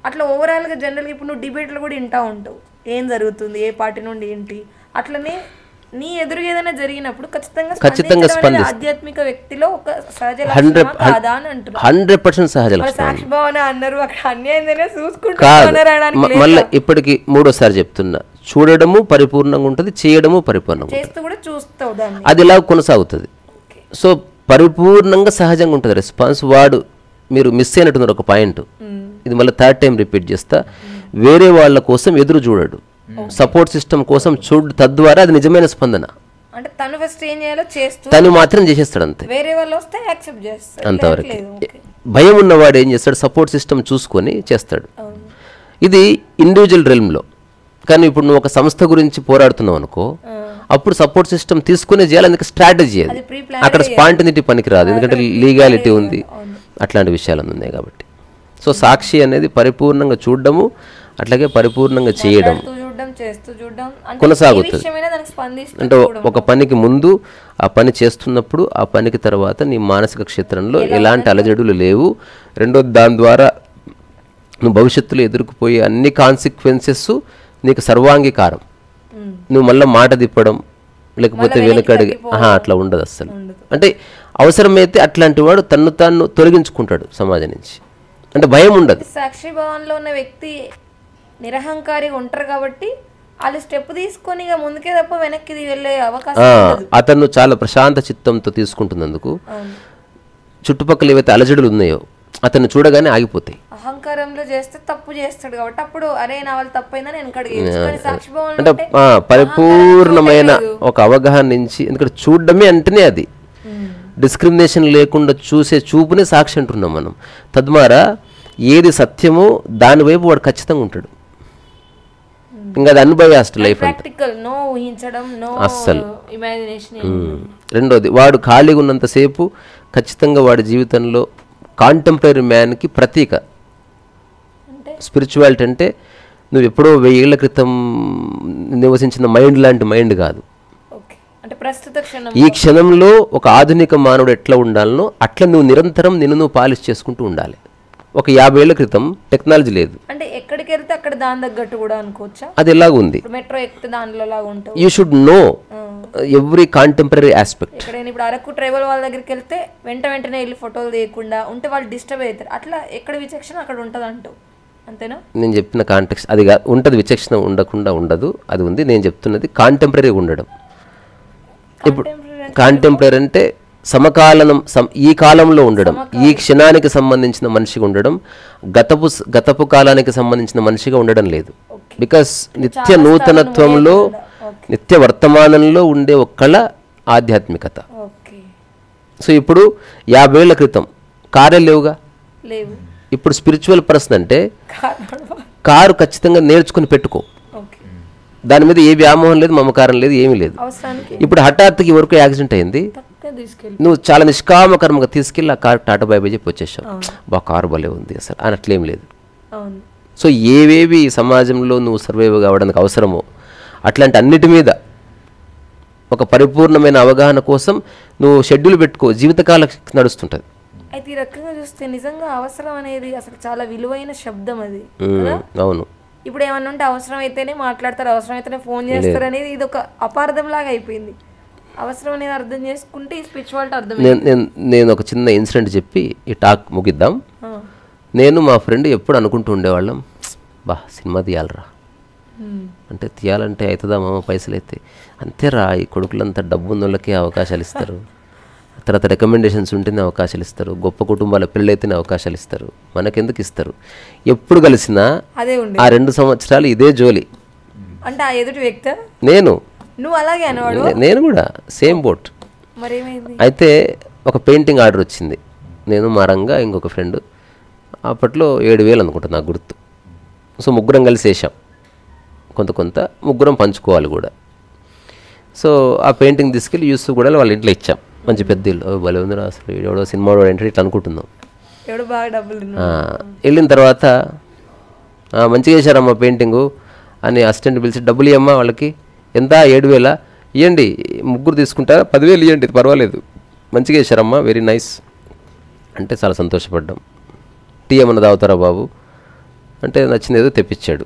అట్లా ఓవరాల్గా జనరల్గా ఇప్పుడు నువ్వు డిబేట్లు కూడా వింటూ ఉంటావు, ఏం జరుగుతుంది, ఏ పార్టీ నుండి ఏంటి. అట్లనే నీ ఎదురుగా ఏదైనా జరిగినప్పుడు ఖచ్చితంగా ఆధ్యాత్మిక వ్యక్తిలో ఒక సహజ లక్షణమా కాదా అని అంటున్నారు. 100% సహజ లక్షణం. సాక్షి భావన అన్నారు, అక్కడ అన్యాయంగానే చూసుకుంటున్నారు. మళ్ళీ ఇప్పటికి మూడోసారి చెప్తున్నా, చూడడము పరిపూర్ణంగా ఉంటుంది, చేయడము పరిపూర్ణంగా చేస్తూ కూడా చూస్తావు దాన్ని, అది ఇలా కొనసాగుతుంది. సో పరిపూర్ణంగా సహజంగా ఉంటుంది రెస్పాన్స్. వాడు మీరు మిస్ అయినట్టున్నారు ఒక పాయింట్, ఇది మళ్ళీ 3rd టైం రిపీట్ చేస్తా. వేరే వాళ్ళ కోసం ఎదురు చూడడు, సపోర్ట్ సిస్టమ్ కోసం చూడు, తద్వారా అది నిజమైన స్పందన. అంటే తను ఫస్ట్ ఏం చేయాలో చేస్తూ తను మాత్రం చేసేస్తాడు అంతే, వేరే వాళ్ళు వస్తే యాక్సెప్ట్ చేస్తాడు అంతవరకు. భయం ఉన్నవాడు ఏం చేస్తాడు, సపోర్ట్ సిస్టమ్ చూసుకొని చేస్తాడు. ఇది ఇండివిజువల్ రెల్మ్లో. కానీ ఇప్పుడు నువ్వు ఒక సంస్థ గురించి పోరాడుతున్నావు అనుకో, అప్పుడు సపోర్ట్ సిస్టమ్ తీసుకునే చేయాలి, అందుకే స్ట్రాటజీ అది. అక్కడ స్పాంటినిటీ పనికిరాదు, ఎందుకంటే లీగాలిటీ ఉంది, అట్లాంటి విషయాలు ఉన్నాయి కాబట్టి. సో సాక్షి అనేది పరిపూర్ణంగా చూడడము, అట్లాగే పరిపూర్ణంగా చేయడం. చూడడం కొనసాగుతుంది. అంటే ఒక పనికి ముందు ఆ పని చేస్తున్నప్పుడు ఆ పనికి తర్వాత నీ మానసిక క్షేత్రంలో ఎలాంటి అలజడులు లేవు. రెండోది దాని ద్వారా నువ్వు భవిష్యత్తులో ఎదుర్కొపోయే అన్ని కాన్సిక్వెన్సెస్ నీకు సర్వాంగీకారం. నువ్వు మళ్ళీ మాట తిప్పడం లేకపోతే వెనుకడిగి అట్లా ఉండదు అస్సలు. అంటే అవసరమైతే అట్లాంటి వాడు తన్ను తాను తొలగించుకుంటాడు సమాజం నుంచి. అంటే భయం ఉండదు. సాక్షి భవన్లో ఉన్న వ్యక్తి నిరహంకారిగా ఉంటారు కాబట్టి వాళ్ళు స్టెప్ తీసుకొని ఇక ముందుకే తప్ప వెనక్కి వెళ్ళే అవకాశం. అతను చాలా ప్రశాంత చిత్తంతో తీసుకుంటున్నందుకు చుట్టుపక్కల ఏవైతే అలజడులు ఉన్నాయో అతన్ని చూడగానే ఆగిపోతాయి. అహంకారంలో చేస్తే తప్పు చేస్తాడు కాబట్టి అప్పుడు అరే నా వాళ్ళు తప్పైందని వెనకడిగి. అంటే పరిపూర్ణమైన ఒక అవగాహన నుంచి, ఎందుకంటే చూడడమే అంటేనే అది డిస్క్రిమినేషన్ లేకుండా చూసే చూపునే సాక్షి అంటున్నాం మనం. తద్వారా ఏది సత్యమో దాని వైపు వాడు ఖచ్చితంగా ఉంటాడు. ఇంకా అది అన్బయాస్డ్ లైఫ్ అంటే అస్సలు. రెండోది వాడు ఖాళీగా ఉన్నంతసేపు ఖచ్చితంగా వాడి జీవితంలో కాంటెంపరీ మ్యాన్కి ప్రతీక. స్పిరిచువాలిటీ అంటే నువ్వు ఎప్పుడో 1000 ఏళ్ల క్రితం నివసించిన మైండ్ లాంటి మైండ్ కాదు. ఈ క్షణంలో ఒక ఆధునిక మానవుడు ఎట్లా ఉండాలనో అట్లా నువ్వు నిరంతరం నువ్వు పాలిష్ చేసుకుంటూ ఉండాలి. ఒక 50 ఏళ్ల క్రితం టెక్నాలజీ లేదు. అంటే ఎక్కడికి వెళ్తే అక్కడ దాని తగ్గట్టు కూడా అనుకోవచ్చా? అది ఎలాగుంది, మెట్రో ఎక్కితే దానిలో లాగా ఉంటుంది. You should know every contemporary aspect. ఎక్కడైనా ఇప్పుడు అరకు ట్రైబల్ వాళ్ళ దగ్గరికి వెళ్తే వెంటనే వెళ్ళి ఫోటోలు తీయకుండా ఉంటే వాళ్ళు డిస్టర్బ్ అవుతారు. అట్లా ఎక్కడ విచక్షణ అక్కడ ఉంటుంది అంటావు, అంతేనా? నేను చెప్పిన కాంటెక్స్ట్ అది ఉంటుంది. విచక్షణ ఉండకుండా ఉండదు, అది ఉంది. నేను చెప్తున్నది కాంటెంపరీ ఉండడం. ఇప్పుడు కాంటెంపరీ అంటే సమకాలనం, ఈ కాలంలో ఉండడం, ఈ క్షణానికి సంబంధించిన మనిషిగా ఉండడం, గతపు కాలానికి సంబంధించిన మనిషిగా ఉండడం లేదు. బికాస్ నిత్య నూతనత్వంలో, నిత్య వర్తమానంలో ఉండే ఒక కళ ఆధ్యాత్మికత. సో ఇప్పుడు 50 ఏళ్ల క్రితం కారే లేవుగా. ఇప్పుడు స్పిరిచువల్ పర్సన్ అంటే కారు ఖచ్చితంగా నేర్చుకుని పెట్టుకో. దాని మీద ఏ వ్యామోహం లేదు, మమకారం లేదు, ఏమీ లేదు. ఇప్పుడు హఠాత్తుకి వరకు యాక్సిడెంట్ అయింది, నువ్వు చాలా నిష్కామకర్మగా తీసుకెళ్ళి ఆ కారు టాటా బాయ్ చెప్పి వచ్చేసావు. కారు భలే ఉంది అసలు అని అట్లేం లేదు. సో ఏవేవి సమాజంలో నువ్వు సర్వైవ్ కావడానికి అవసరమో అట్లాంటి అన్నిటి మీద ఒక పరిపూర్ణమైన అవగాహన కోసం నువ్వు షెడ్యూల్ పెట్టుకో, జీవితకాలం నడుస్తుంటుంది. అయితే ఈ రకంగా చూస్తే నిజంగా అవసరం అనేది అసలు చాలా విలువైన శబ్దం అది. అవును. ఇప్పుడు ఏమన్నా ఉంటే అవసరం అయితేనే మాట్లాడతారు, అవసరం అయితేనే ఫోన్ చేస్తారు అనేది ఇది ఒక అపార్థం లాగా అయిపోయింది. అవసరం అనేది అర్థం చేసుకుంటే ఈ స్పిరిచువాలిటీ అర్థం. నేను ఒక చిన్న ఇన్సిడెంట్ చెప్పి ఈ టాక్ ముగిద్దాం. నేను మా ఫ్రెండ్ ఎప్పుడు అనుకుంటూ ఉండేవాళ్ళం, సినిమా తీయాలరా అంటే, తీయాలంటే అవుతుందా మామ, పైసలు అయితే అంతేరా, ఈ కొడుకులంతా డబ్బు ఉన్న వాళ్ళకే అవకాశాలు ఇస్తారు, తర్వాత రికమెండేషన్స్ ఉంటేనే అవకాశాలు ఇస్తారు, గొప్ప కుటుంబాల పిల్లలైతేనే అవకాశాలు ఇస్తారు, మనకెందుకు ఇస్తారు? ఎప్పుడు కలిసినా ఆ 2 సంవత్సరాలు ఇదే జోలి. అంటే ఆ ఎదుటి వ్యక్తి నువ్వు అలాగే అనేవాడు, నేను కూడా సేమ్ బోట్. అయితే ఒక పెయింటింగ్ ఆర్డర్ వచ్చింది. నేను మా రంగా ఇంకొక ఫ్రెండ్, అప్పట్లో 7,000 అనుకుంటా నాకు గుర్తు. సో ముగ్గురం కలిసి వేసాం, కొంత ముగ్గురం పంచుకోవాలి కూడా. సో ఆ పెయింటింగ్ తీసుకెళ్ళి యూసుఫ్ కూడా వాళ్ళ ఇంట్లో ఇచ్చాం. మంచి పెద్ద ఇల్లు, భలే ఉందిరా అసలు, ఎవడో సినిమా ఏంటంటే ఇట్లా అనుకుంటున్నాం. వెళ్ళిన తర్వాత మంచిగా వేశారమ్మా పెయింటింగు అని అసిస్టెంట్ పిలిచి, డబ్బులు ఇవ్వమ్మా వాళ్ళకి, ఎంత 7,000 ఇవ్వండి, ముగ్గురు తీసుకుంటారా, 10,000 ఇవ్వండి, ఇది పర్వాలేదు, మంచిగా వేశారమ్మా, వెరీ నైస్ అంటే చాలా సంతోషపడ్డాం. టీ ఏమన్నా తాగుతారా బాబు అంటే నచ్చింది ఏదో తెప్పించాడు.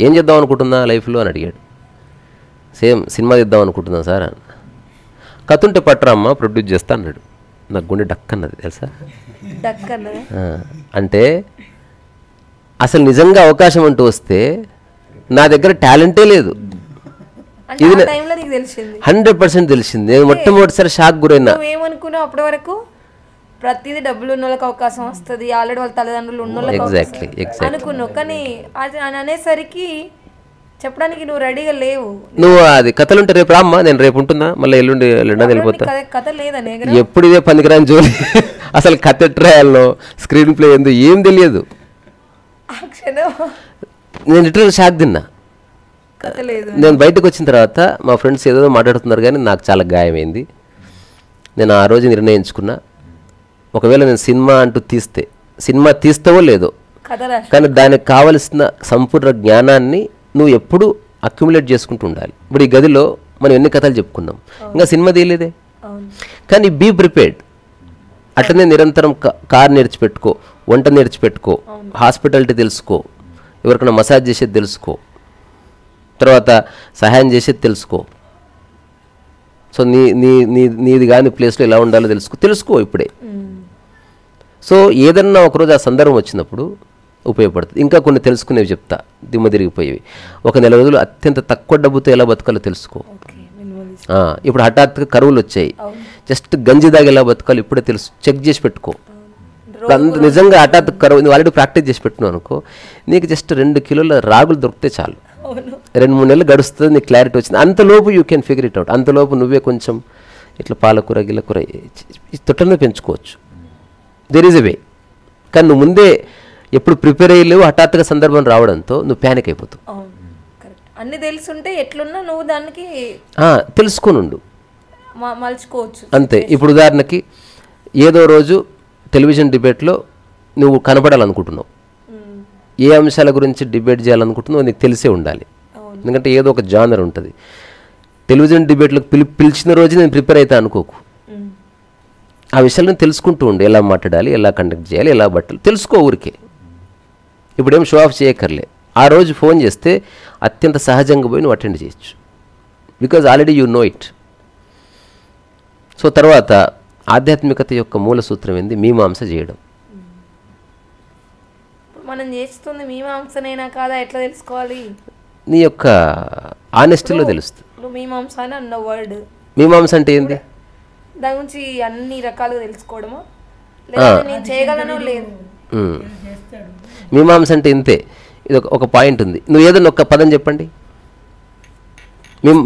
ఏం చేద్దాం అనుకుంటున్నా లైఫ్లో అని అడిగాడు. సేమ్ సినిమా తీద్దాం అనుకుంటున్నా సార్ అని. కథ ఉంటే పట్టరమ్మా ప్రొడ్యూస్ చేస్తా అన్నాడు. నాకు గుండె డక్ అన్నది తెలుసా. అంటే అసలు నిజంగా అవకాశం అంటూ వస్తే నా దగ్గర టాలెంటే లేదు, ఇది 100% తెలిసింది. నేను మొట్టమొదటిసారి షాక్ గురైనా. ఏమనుకున్నావు అప్పటి వరకు? ప్రతిదీ డబ్బులు ఉన్న వాళ్ళకి అవకాశం వస్తుంది, ఆల్రెడీ వాళ్ళ తల్లిదండ్రులు ఉన్న వాళ్ళకి అనుకున్నావు. కానీ అది అనేసరికి చెప్పడానికి నువ్వు రెడీగా లేవు. నువ్వు అది కథలుంటే రేపు రామ్మా, నేను రేపు ఉంటున్నా, మళ్ళీ ఎల్లుండి వెళ్ళిపోతా. కథ లేదా? ఎప్పుడు ఇదే పనికిరాని జోలి. అసలు కథ ఎట్రాయాలో, స్క్రీన్ ప్లే ఏందో ఏం తెలియదు. నేను లిటరల్ షాక్ తిన్నా. నేను బయటకు వచ్చిన తర్వాత మా ఫ్రెండ్స్ ఏదో మాట్లాడుతున్నారు కానీ నాకు చాలా గాయమైంది. నేను ఆ రోజు నిర్ణయించుకున్నా, ఒకవేళ నేను సినిమా అంటూ సినిమా తీస్తావో లేదో, కానీ దానికి కావలసిన సంపూర్ణ జ్ఞానాన్ని నువ్వు ఎప్పుడు అక్యుములేట్ చేసుకుంటూ ఉండాలి. ఇప్పుడు ఈ గదిలో మనం ఎన్ని కథలు చెప్పుకున్నాం, ఇంకా సినిమా తీయలేదే. కానీ బీ ప్రిపేర్డ్. అట్లనే నిరంతరం కార్ నేర్చిపెట్టుకో, వంట నేర్చిపెట్టుకో, హాస్పిటాలిటీ తెలుసుకో, ఎవరికైనా మసాజ్ చేసేది తెలుసుకో, తర్వాత సహాయం చేసేది తెలుసుకో. సో నీది కాని ప్లేస్లో ఎలా ఉండాలో తెలుసుకో ఇప్పుడే. సో ఏదన్నా ఒకరోజు ఆ సందర్భం వచ్చినప్పుడు ఉపయోగపడుతుంది. ఇంకా కొన్ని తెలుసుకునేవి చెప్తా, దిమ్మ తిరిగిపోయేవి. ఒక నెల రోజులు అత్యంత తక్కువ డబ్బుతో ఎలా బతకాలో తెలుసుకో. ఇప్పుడు హఠాత్తుగా కరువులు వచ్చాయి, జస్ట్ గంజి దాగి ఎలా బతకాలి ఇప్పుడే తెలుసు, చెక్ చేసి పెట్టుకో. అంత నిజంగా హఠాత్ కరువు నువ్వు ఆల్రెడీ ప్రాక్టీస్ చేసి పెట్టున్నావు అనుకో, నీకు జస్ట్ 2 కిలోల రాగులు దొరికితే చాలు, 2-3 నెలలు గడుస్తుంది, నీకు క్లారిటీ వచ్చింది. అంతలోపు you can figure it out. అంతలోపు నువ్వే కొంచెం ఇట్లా పాలకూర గిల్లకూర తొట్టనే పెంచుకోవచ్చు. దెర్ ఈజ్ ఎ వే. కానీ నువ్వు ముందే ఎప్పుడు ప్రిపేర్ అయ్యలేవు, హఠాత్తుగా సందర్భం రావడంతో నువ్వు ప్యానిక్ అయిపోతావు. అన్ని తెలుసుంటే ఎట్లున్నా నువ్వు దానికి తెలుసుకొని ఉండు, మలుచుకోవచ్చు అంతే. ఇప్పుడు ఉదాహరణకి ఏదో రోజు టెలివిజన్ డిబేట్లో నువ్వు కనపడాలనుకుంటున్నావు, ఏ అంశాల గురించి డిబేట్ చేయాలనుకుంటున్నావు నీకు తెలిసే ఉండాలి. ఎందుకంటే ఏదో ఒక జానర్ ఉంటుంది. టెలివిజన్ డిబేట్లకు పిలిచిన రోజు నేను ప్రిపేర్ అవుతా అనుకోకు. ఆ విషయాలను తెలుసుకుంటూ ఉండు, ఎలా మాట్లాడాలి, ఎలా కండక్ట్ చేయాలి, ఎలా బట్టలు తెలుసుకో ఊరికే. ఇప్పుడేం షో ఆఫ్ చేయక్కర్లే. ఆ రోజు ఫోన్ చేస్తే అత్యంత సహజంగా పోయి నువ్వు అటెండ్ చేయొచ్చు, because already you know it. So తర్వాత ఆధ్యాత్మికత యొక్క మూల సూత్రం ఏంది? మీమాంస చేయడం. మనం చేస్తుంది మీమాంసనేనా కాదా ఎట్లా తెలుసుకోవాలి? నీ యొక్క ఆనెస్టీలో తెలుస్తుంది. మీమాంస అని అన్న వర్డ్, మీమాంస అంటే ఏంది? దాని గురించి అన్ని రకాలుగా తెలుసుకోవడమా, లేదా నేను చేయగలను లేదు? మీమాంస అంటే ఇంతే. ఇది ఒక పాయింట్ ఉంది. నువ్వు ఏదైనా ఒక్క పదం చెప్పండి.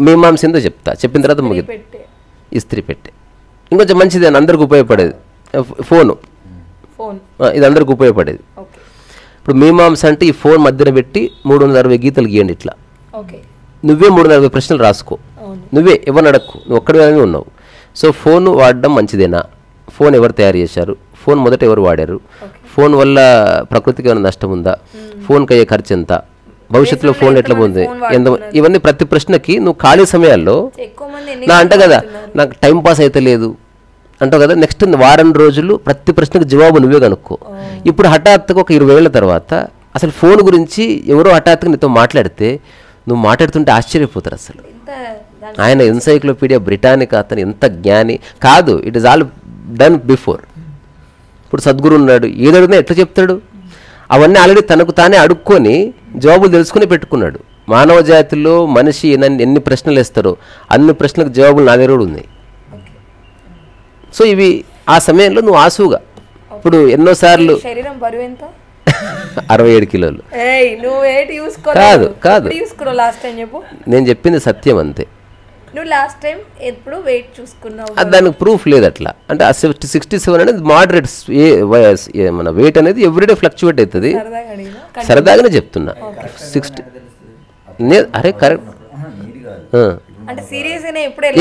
మీమాంస ఏందో చెప్తా, చెప్పిన తర్వాత ముగిద్దు. ఇస్త్రీ పెట్టే. ఇంకొంచెం మంచిది అని అందరికి ఉపయోగపడేది ఫోను. ఇది అందరికి ఉపయోగపడేది. ఇప్పుడు మీమాంస అంటే ఈ ఫోన్ మధ్యన పెట్టి 360 గీతలు గీయండి ఇట్లా. నువ్వే 360 ప్రశ్నలు రాసుకో, నువ్వే ఎవరిని అడక్కు, నువ్వు ఒక్కడిగానే ఉన్నావు. సో ఫోన్ వాడడం మంచిదేనా, ఫోన్ ఎవరు తయారు చేశారు, ఫోన్ మొదట ఎవరు వాడారు, ఫోన్ వల్ల ప్రకృతికి ఏమైనా నష్టం ఉందా, ఫోన్కి అయ్యే ఖర్చు ఎంత, భవిష్యత్తులో ఫోన్ ఎట్లా ఉంది, ఇవన్నీ ప్రతి ప్రశ్నకి నువ్వు ఖాళీ సమయాల్లో నా అంట కదా నాకు టైం పాస్ అయితే లేదు అంటావు కదా, నెక్స్ట్ వారం రోజులు ప్రతి ప్రశ్నకు జవాబు నువ్వే కనుక్కో. ఇప్పుడు హఠాత్తుగా ఒక 20 ఏళ్ల తర్వాత అసలు ఫోన్ గురించి ఎవరో హఠాత్తుగా నీతో మాట్లాడితే నువ్వు మాట్లాడుతుంటే ఆశ్చర్యపోతారు. అసలు ఆయన ఎన్సైక్లోపీడియా బ్రిటానికా అతను ఎంత జ్ఞాని కాదు, it is all done before. ఇప్పుడు సద్గురు ఉన్నాడు, ఏదడిగినా ఎట్లా చెప్తాడు, అవన్నీ ఆల్రెడీ తనకు తానే అడుక్కొని జవాబులు తెలుసుకుని పెట్టుకున్నాడు. మానవ జాతిలో మనిషి ఎన్ని ప్రశ్నలు వేస్తారో అన్ని ప్రశ్నలకు జవాబులు నా దగ్గర ఉన్నాయి. సో ఇవి ఆ సమయంలో నువ్వు ఆసుగా ఇప్పుడు ఎన్నోసార్లు 67 కిలోలు కాదు కాదు నేను చెప్పింది సత్యం అంతే. దానికి ప్రూఫ్ లేదు అట్లా. అంటే 67 అనేది మోడరేట్ మన వెయిట్ అనేది ఎవ్రీడే ఫ్లక్చువేట్ అవుతుంది. సరదాగానే చెప్తున్నా 60 అరే కరెక్ట్.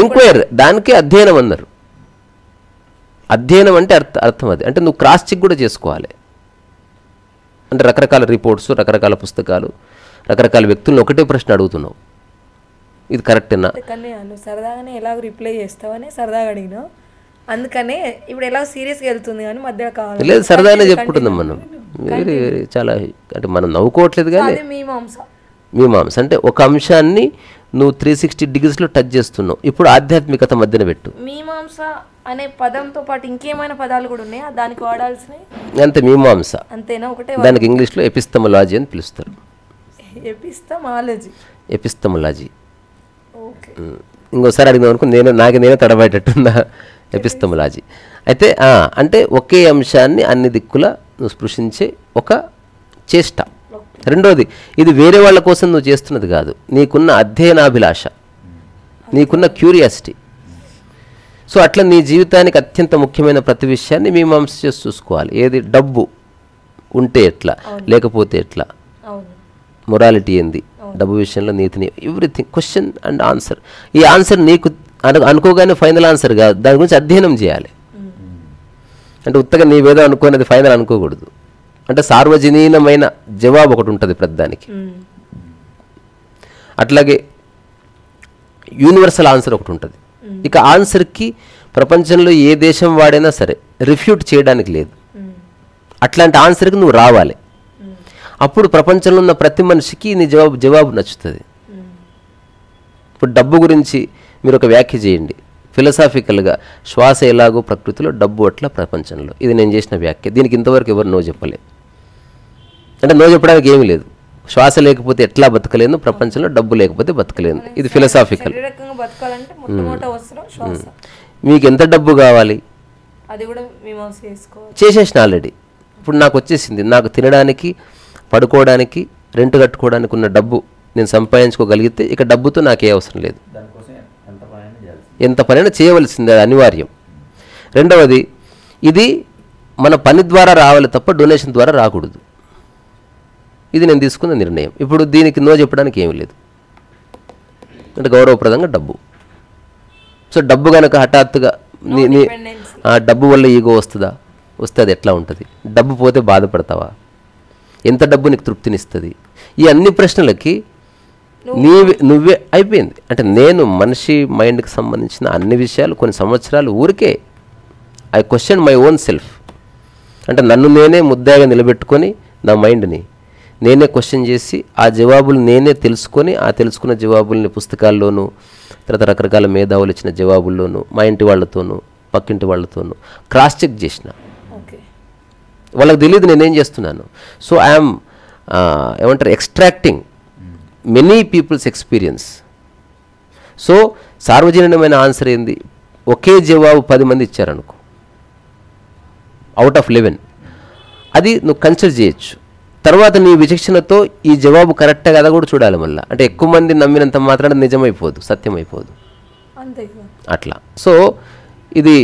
ఇంక్వైరీ దానికే అధ్యయనం అన్నారు. అధ్యయనం అంటే అర్థం అది అంటే నువ్వు క్రాస్ చెక్ కూడా చేసుకోవాలి. అంటే రకరకాల రిపోర్ట్స్, రకరకాల పుస్తకాలు, రకరకాల వ్యక్తులను ఒకటే ప్రశ్న అడుగుతున్నావు, ఇది కరెక్టేనా? సరదాగానే ఎలా రిప్లై చేస్తావని సరదాగా అడిగినా, అందుకనే ఇప్పుడు ఎలా సీరియస్గా వెళ్తుంది కానీ మధ్య కావాలి లేదు, సరదాగానే చెప్పుకుంటున్నాం మనం. వెరీ వెరీ చాలా అంటే మనం నవ్వుకోవట్లేదు కానీ మీమాంస అంటే ఒక అంశాన్ని నువ్వు 360 degreesలో టచ్ చేస్తున్నావు. ఇప్పుడు ఆధ్యాత్మికత మధ్యన పెట్టు. మీమాంస అనే పదంతో పాటు ఇంకేమైనా పదాలు కూడా ఉన్నాయా దానికి వాడాల్సినవి? అంతే మీమాంస అంతేనా? ఒకటే. దానికి ఇంగ్లీష్లో ఎపిస్తమలాజీ అని పిలుస్తారు. ఎపిస్తమలాజీ. ఇంకోసారి అడిగినాం అనుకో నేనే తడబడేటట్టున్నా. ఎపిస్తమలాజీ అయితే అంటే ఒకే అంశాన్ని అన్ని దిక్కుల నువ్వు స్పృశించే ఒక చేష్ట. రెండోది, ఇది వేరే వాళ్ళ కోసం నువ్వు చేస్తున్నది కాదు, నీకున్న అధ్యయనాభిలాష, నీకున్న క్యూరియాసిటీ. సో అట్లా నీ జీవితానికి అత్యంత ముఖ్యమైన ప్రతి విషయాన్ని మీమాంస చేసి చూసుకోవాలి. ఏది డబ్బు ఉంటే ఎట్లా, లేకపోతే ఎట్లా, మొరాలిటీ ఏంది, డబ్బు విషయంలో నీతిని, ఎవ్రీథింగ్ క్వశ్చన్ అండ్ ఆన్సర్. ఈ ఆన్సర్ నీకు అనుకోగానే ఫైనల్ ఆన్సర్ కాదు, దాని గురించి అధ్యయనం చేయాలి. అంటే ఉత్తగా నీవేదో అనుకునేది ఫైనల్ అనుకోకూడదు. అంటే సార్వజనీనమైన జవాబు ఒకటి ఉంటుంది ప్రతిదానికి. అట్లాగే యూనివర్సల్ ఆన్సర్ ఒకటి ఉంటుంది. ఇక ఆన్సర్కి ప్రపంచంలో ఏ దేశం వాడైనా సరే రిఫ్యూట్ చేయడానికి లేదు. అట్లాంటి ఆన్సర్కి నువ్వు రావాలి. అప్పుడు ప్రపంచంలో ఉన్న ప్రతి మనిషికి నీ జవాబు నచ్చుతుంది. ఇప్పుడు డబ్బు గురించి మీరు ఒక వ్యాఖ్య చేయండి ఫిలసాఫికల్గా, శ్వాస ఎలాగో ప్రకృతిలో, డబ్బు అట్లా ప్రపంచంలో. ఇది నేను చేసిన వ్యాఖ్య. దీనికి ఇంతవరకు ఎవరు నో చెప్పలేదు. అంటే నో చెప్పడానికి ఏమీ లేదు. శ్వాస లేకపోతే ఎట్లా బతకలేను, ప్రపంచంలో డబ్బు లేకపోతే బతకలేను. ఇది ఫిలసాఫికల్. మీకు ఎంత డబ్బు కావాలి చేసేసిన ఆల్రెడీ. ఇప్పుడు నాకు వచ్చేసింది. నాకు తినడానికి, పడుకోవడానికి, రెంట్ కట్టుకోవడానికి ఉన్న డబ్బు నేను సంపాదించుకోగలిగితే ఇక డబ్బుతో నాకే అవసరం లేదు. ఎంత పనైనా చేయవలసింది, అది అనివార్యం. రెండవది, ఇది మన పని ద్వారా రావాలి తప్ప డొనేషన్ ద్వారా రాకూడదు. ఇది నేను తీసుకున్న నిర్ణయం. ఇప్పుడు దీనికి నో చెప్పడానికి ఏమీ లేదు. అంటే గౌరవప్రదంగా డబ్బు. సో డబ్బు కనుక హఠాత్తుగా ఆ డబ్బు వల్ల ఈగో వస్తుందా? వస్తే అది ఎట్లా ఉంటుంది? డబ్బు పోతే బాధపడతావా? ఎంత డబ్బు నీకు తృప్తినిస్తుంది? ఈ అన్ని ప్రశ్నలకి నువ్వే అయిపోయింది. అంటే నేను మనిషి మైండ్కి సంబంధించిన అన్ని విషయాలు కొన్ని సంవత్సరాలు ఊరికే I question my own self. అంటే నన్ను నేనే ముద్దాగా నిలబెట్టుకొని నా మైండ్ని నేనే క్వశ్చన్ చేసి ఆ జవాబులు నేనే తెలుసుకొని ఆ తెలుసుకున్న జవాబుల్ని పుస్తకాల్లోనూ తర్వాత రకరకాల మేధావులు ఇచ్చిన జవాబుల్లోనూ మా ఇంటి వాళ్ళతోనూ పక్కింటి వాళ్ళతోనూ క్రాస్ చెక్ చేసిన. వాళ్ళకి తెలియదు నేనేం చేస్తున్నాను. సో ఐఎమ్ ఏమంటారు extracting many peoples experience. So సార్వజనీనమైన ఆన్సర్ ఏంది? ఒకే జవాబు 10 మంది ఇచ్చారనుకో, అవుట్ ఆఫ్ 11, అది నువ్వు కన్సిడర్ చేయొచ్చు. తర్వాత నీ విచక్షణతో ఈ జవాబు కరెక్టే కదా కూడా చూడాలి మళ్ళీ. అంటే ఎక్కువ మంది నమ్మినంత మాత్రాన నిజమైపోదు, సత్యమైపోదు అట్లా. సో ఇది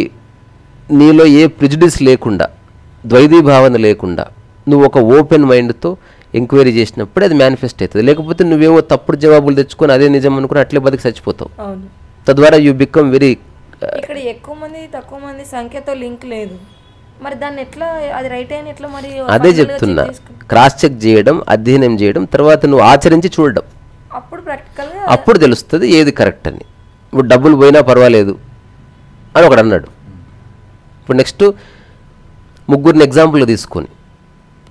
నీలో ఏ ప్రిజుడిస్ లేకుండా, ద్వైధీభావన లేకుండా నువ్వు ఒక ఓపెన్ మైండ్తో ఎంక్వైరీ చేసినప్పుడే అది మేనిఫెస్ట్ అవుతుంది. లేకపోతే నువ్వేవో తప్పుడు జవాబులు తెచ్చుకొని అదే నిజం అనుకుని అట్లే బతికి చచ్చిపోతావు. తద్వారా యూ బికమ్ వెరీ. ఇక్కడ ఎక్కువ మంది తక్కువ మంది సంఖ్యతో లింక్ లేదు. మరి దాన్ని ఎట్లా, అది రైట్ అయిన ఎట్లా? మరి అదే చెప్తున్నా, క్రాస్ చెక్ చేయడం, అధ్యయనం చేయడం, తర్వాత నువ్వు ఆచరించి చూడడం. అప్పుడు ప్రాక్టికల్గా అప్పుడు తెలుస్తుంది ఏది కరెక్ట్ అని. ఇప్పుడు డబ్బులు పోయినా పర్వాలేదు అని ఒకడు అన్నాడు. ఇప్పుడు నెక్స్ట్ ముగ్గురిని ఎగ్జాంపుల్గా తీసుకొని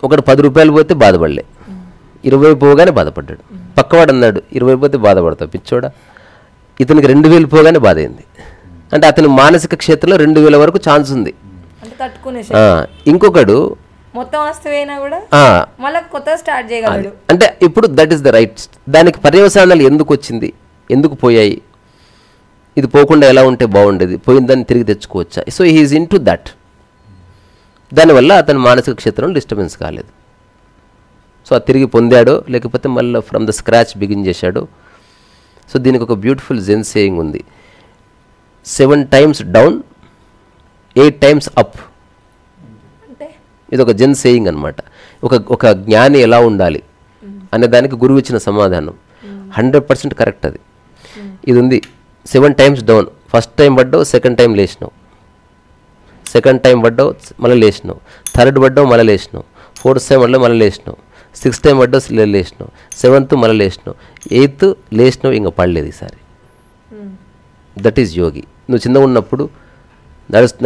ఒకడు 10 రూపాయలు పోతే బాధపడలే, 20 పోగానే బాధపడ్డాడు. పక్కవాడు అన్నాడు 20 పోతే బాధపడతావు పిచ్చోడా, ఇతనికి 2000 పోగానే బాధ అయింది. అంటే అతని మానసిక క్షేత్రంలో 2000 వరకు ఛాన్స్ ఉంది. ఇంకొకడు మొత్తం ఆస్తివైనా కూడా మళ్ళీ కొత్తగా స్టార్ట్ చేయగలడు. అంటే ఇప్పుడు దట్ ఈస్ ద రైట్. దానికి పర్యవసానాలు ఎందుకు వచ్చింది, ఎందుకు పోయాయి, ఇది పోకుండా ఎలా ఉంటే బాగుండేది, పోయిందని తిరిగి తెచ్చుకోవచ్చా? So he's into that. దానివల్ల అతని మానసిక క్షేత్రంలో డిస్టర్బెన్స్ కాలేదు. సో అది తిరిగి పొందాడో లేకపోతే మళ్ళీ ఫ్రమ్ ద స్క్రాచ్ బిగిన్ చేశాడో. సో దీనికి ఒక బ్యూటిఫుల్ జెన్ సేయింగ్ ఉంది, 7 times డౌన్ 8 times అప్. ఇది ఒక జెన్ సేయింగ్ అనమాట. ఒక జ్ఞాని ఎలా ఉండాలి అనే దానికి గురువు ఇచ్చిన సమాధానం 100% కరెక్ట్. అది ఇది ఉంది. 7 times డౌన్, ఫస్ట్ టైం పడ్డావు, సెకండ్ టైం లేచినావు, సెకండ్ టైం పడ్డావు మళ్ళీ లేచినావు, థర్డ్ పడ్డావు మళ్ళీ లేచినావు, 4th టైం మళ్ళీ లేచినావు, 6th టైం పడ్డావు లేచినావు, 7th మళ్ళీ లేచినావు, 8th లేచినావు, ఇంకా పడలేదు ఈసారి. దట్ ఈజ్ యోగి. నువ్వు చిన్నగా ఉన్నప్పుడు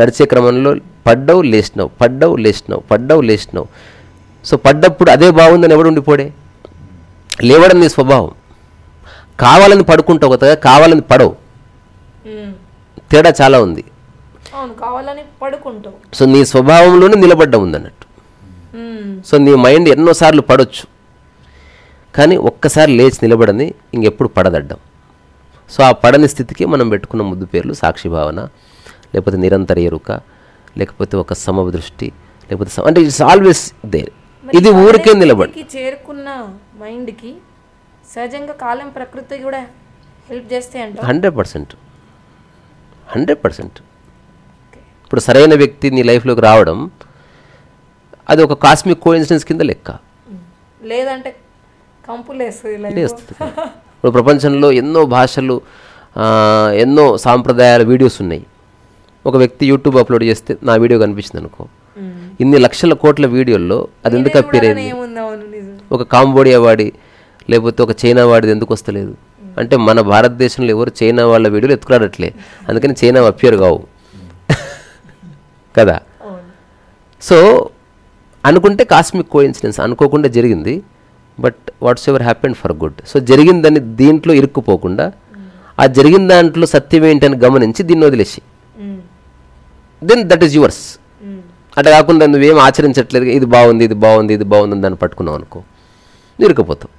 నడిచే క్రమంలో పడ్డావు లేచినావు, పడ్డావు లేచినావు, పడ్డావు లేచినావు. సో పడ్డప్పుడు అదే బాగుందని ఎవడు ఉండిపోడే? లేవడం నీ స్వభావం. కావాలని పడుకుంటావు కదా, కావాలని పడవు. తేడా చాలా ఉంది. సో నీ స్వభావంలోనే నిలబడ్డం ఉందన్నట్టు. సో నీ మైండ్ ఎన్నోసార్లు పడవచ్చు, కానీ ఒక్కసారి లేచి నిలబడని ఇంకెప్పుడు పడదడ్డం. సో ఆ పడని స్థితికి మనం పెట్టుకున్న ముద్దు పేర్లు సాక్షి భావన, లేకపోతే నిరంతర ఎరుక, లేకపోతే ఒక సమదృష్టి, లేకపోతే అంటే ఇట్స్ ఆల్వేస్ దేర్. ఇది ఊరికే నిలబడి చేరుకున్న మైండ్కి సహజంగా కాలం ప్రకృతి కూడా హెల్ప్ చేస్తాయి అంటే 100%. ఇప్పుడు సరైన వ్యక్తి నీ లైఫ్లోకి రావడం అది ఒక కాస్మిక్ కోఇన్సిడెన్స్ కింద లెక్క. లేదంటే కంపులేస్తుంది. ఇప్పుడు ప్రపంచంలో ఎన్నో భాషలు, ఎన్నో సాంప్రదాయాల వీడియోస్ ఉన్నాయి. ఒక వ్యక్తి యూట్యూబ్ అప్లోడ్ చేస్తే నా వీడియో కనిపించింది అనుకో, ఇన్ని లక్షల కోట్ల వీడియోల్లో అది ఎందుకు అప్పేర్ అయింది? ఒక కాంబోడియా వాడి లేకపోతే ఒక చైనా వాడిది ఎందుకు వస్తలేదు అంటే మన భారతదేశంలో ఎవరు చైనా వాళ్ళ వీడియోలు ఎత్తుకురాడట్లే, అందుకని చైనా అప్పియర్ కావు కదా. సో అనుకుంటే కాస్మిక్ కోఇన్సిడెన్స్, అనుకోకుండా జరిగింది, but what's ever happened for good. So జరిగిందని దీంట్లో ఇరుక్కుపోకుండా ఆ జరిగిన దాంట్లో సత్యం ఏంటని గమనించి దీన్ని వదిలేసి దెన్ దట్ ఈస్ యువర్స్. అట్లా కాకుండా నువ్వేం ఆచరించట్లేదు, ఇది బాగుంది ఇది బాగుంది ఇది బాగుంది దాన్ని పట్టుకున్నావు అనుకో, ఇరుక్కుపోతావు.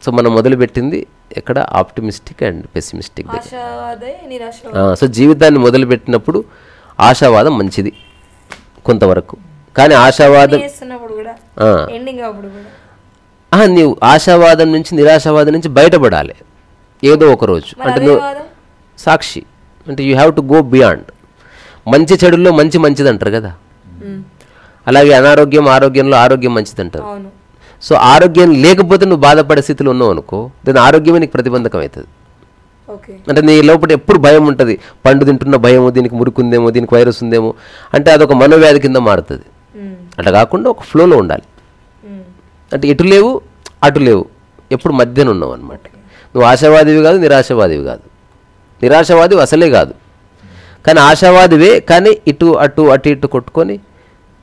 సో మనం మొదలుపెట్టింది ఎక్కడ ఆప్టిమిస్టిక్ అండ్ పెసిమిస్టిక్. సో జీవితాన్ని మొదలుపెట్టినప్పుడు ఆశావాదం మంచిది కొంతవరకు, కానీ ఆశావాదం నీవు ఆశావాదం నుంచి నిరాశావాదం నుంచి బయటపడాలి ఏదో ఒక రోజు. అంటే నువ్వు సాక్షి అంటే you have to go beyond. మంచి చెడుల్లో మంచిది అంటారు కదా, అలాగే అనారోగ్యం ఆరోగ్యంలో ఆరోగ్యం మంచిది అంటారు. సో ఆరోగ్యం లేకపోతే నువ్వు బాధపడే స్థితిలో ఉన్నావు అనుకో, దాని ఆరోగ్యమే నీకు ప్రతిబంధకం అవుతుంది. అంటే నీ లోపల ఎప్పుడు భయం ఉంటుంది, పండు తింటున్న భయము, దీనికి మురికుందేమో దీనికి వైరస్ ఉందేమో, అంటే అదొక మనోవ్యాధి కింద మారుతుంది. అట్లా కాకుండా ఒక ఫ్లోలో ఉండాలి. అంటే ఇటు లేవు అటు లేవు, ఎప్పుడు మధ్యన ఉన్నావు అనమాట. నువ్వు ఆశావాదివి కాదు నిరాశావాదివి కాదు, నిరాశావాదివి అసలే కాదు, కానీ ఆశావాదివే. కానీ ఇటు అటు అటు ఇటు కొట్టుకొని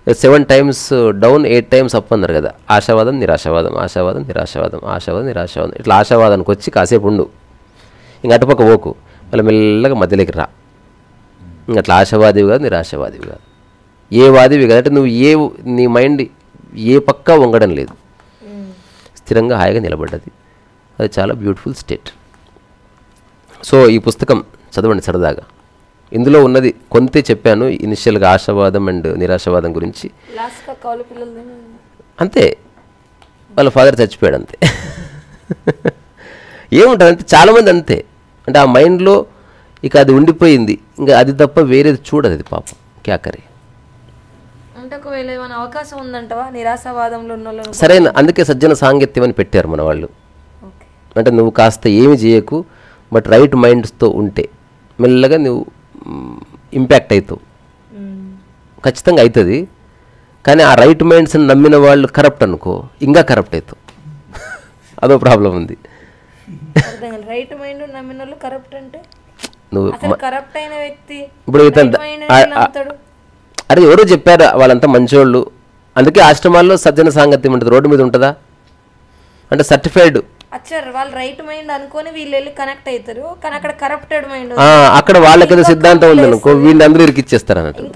7 times డౌన్ 8 times అప్ అన్నారు కదా. ఆశావాదం నిరాశావాదం, ఆశావాదం నిరాశావాదం, ఆశావాదం నిరాశావాదం. ఇట్లా ఆశావాదానికి వచ్చి కాసేపు ఉండు, ఇంక అటుపక్క పోకు, మళ్ళీ మెల్లగా మధ్యలోకి రా. ఇంక అట్లా ఆశావాదివి కాదు నిరాశావాదివి కాదు, ఏ వాదివి కాదు. అంటే నువ్వు నీ మైండ్ ఏ పక్కా వంగడం లేదు, స్థిరంగా హాయిగా నిలబడ్డది. అది చాలా బ్యూటిఫుల్ స్టేట్. సో ఈ పుస్తకం చదవండి సరదాగా. ఇందులో ఉన్నది కొంతే చెప్పాను ఇనిషియల్గా ఆశావాదం అండ్ నిరాశావాదం గురించి. అంతే, వాళ్ళ ఫాదర్ చచ్చిపోయాడు అంతే. ఏముంటుంది అంటే చాలామంది అంతే, అంటే ఆ మైండ్లో ఇక అది ఉండిపోయింది, ఇంకా అది తప్ప వేరేది చూడదు. అది పాపం క్యాకరీ. అవకాశం ఉందంటవా నిరాశావాదంలో ఉన్న? సరైన, అందుకే సజ్జన సాంగత్యం అని పెట్టారు మన వాళ్ళు. అంటే నువ్వు కాస్త ఏమి చేయకు, బట్ రైట్ మైండ్స్తో ఉంటే మెల్లగా నువ్వు ఇంపాక్ట్ అవుతావు. ఖచ్చితంగా అవుతుంది, కానీ ఆ రైట్ మైండ్స్ని నమ్మిన వాళ్ళు కరప్ట్ అనుకో, ఇంకా కరప్ట్ అవుతావు. అదో ప్రాబ్లం ఉంది. రైట్ మైండ్ నమ్మిన వాళ్ళు కరప్ట్ అంటే నువ్వు కరప్ట్ అయిన వ్యక్తి ఇప్పుడు అరే ఎవరో చెప్పారు వాళ్ళంతా మంచోళ్ళు, అందుకే ఆశ్రమాల్లో సజ్జన సాంగత్యం ఉంటుంది. రోడ్డు మీద ఉంటుందా అంటే సర్టిఫైడ్. వాళ్ళు రైట్ మైండ్ అనుకొని వీళ్ళు వెళ్ళి కనెక్ట్ అవుతారు, కానీ అక్కడ కరప్టెడ్ మైండ్ అక్కడ వాళ్ళకి ఏదో సిద్ధాంతం ఉంది అనుకో, వీళ్ళు అందరూ ఇరికిచ్చేస్తారు అన్నట్టు.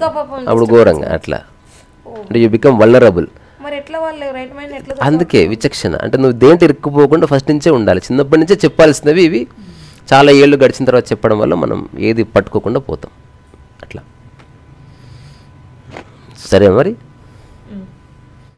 అప్పుడు ఘోరంగా అట్లా అంటే యూ బికమ్ వల్నరబుల్. అందుకే విచక్షణ అంటే నువ్వు దేంటి ఇరుక్కుపోకుండా ఫస్ట్ నుంచే ఉండాలి. చిన్నప్పటి నుంచే చెప్పాల్సినవి ఇవి చాలా ఏళ్ళు గడిచిన తర్వాత చెప్పడం వల్ల మనం ఏది పట్టుకోకుండా పోతాం. అట్లా సరే మరి.